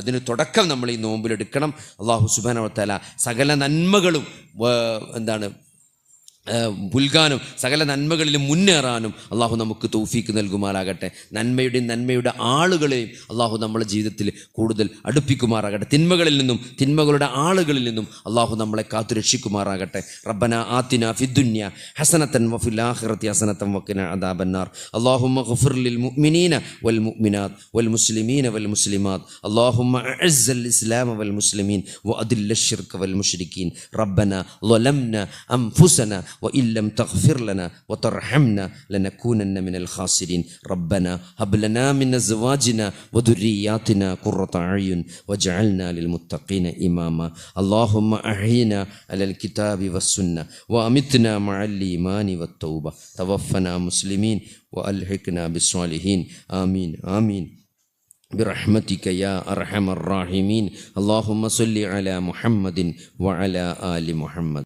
അതിന് തുടക്കം നമ്മൾ ഈ നോമ്പിലെടുക്കണം. അല്ലാഹു സുബ്ഹാനഹു വ തആല സകല നന്മകളും പുൽകാനും സകല നന്മകളിലും മുന്നേറാനും അള്ളാഹു നമുക്ക് തൗഫീക്ക് നൽകുമാറാകട്ടെ. നന്മയുടെ ആളുകളെയും അള്ളാഹു നമ്മുടെ ജീവിതത്തിൽ കൂടുതൽ അടുപ്പിക്കുമാറാകട്ടെ. തിന്മകളിൽ നിന്നും തിന്മകളുടെ ആളുകളിൽ നിന്നും അള്ളാഹു നമ്മളെ കാത്തു രക്ഷിക്കുമാറാകട്ടെ. റബ്ബന ആതിന ഫിദ്ദുനിയ ഹസനതൻ വഫിൽ ആഖിറതി ഹസനതൻ വഖിന അദാബന്നാർ. അല്ലാഹുമ്മ ഗ്ഫിർ ലിൽ മുഅ്മിനീന വൽ മുഅ്മിനാത്ത് വൽ മുസ്ലിമീന വൽ മുസ്ലിമാത്ത്. അല്ലാഹുമ്മ അഅ്സിൽ ഇസ്ലാമ വൽ മുസ്ലിമീൻ വഅദില്ലശ് ശിർക വൽ മുശ്രിക്കീൻ. റബ്ബന ളലംന അൻഫുസന وإن لم تغفر لنا وترحمنا لنكونن من الخاسرين. ربنا هب لنا من أزواجنا وذرياتنا قرة أعين واجعلنا للمتقين إماما. اللهم أحينا على الكتاب والسنة وأمتنا مع الإيمان والتوبة. توفنا مسلمين وألحقنا بالصالحين. آمين آمين برحمتك يا أرحم الراحمين. اللهم صل على محمد وعلى آل محمد.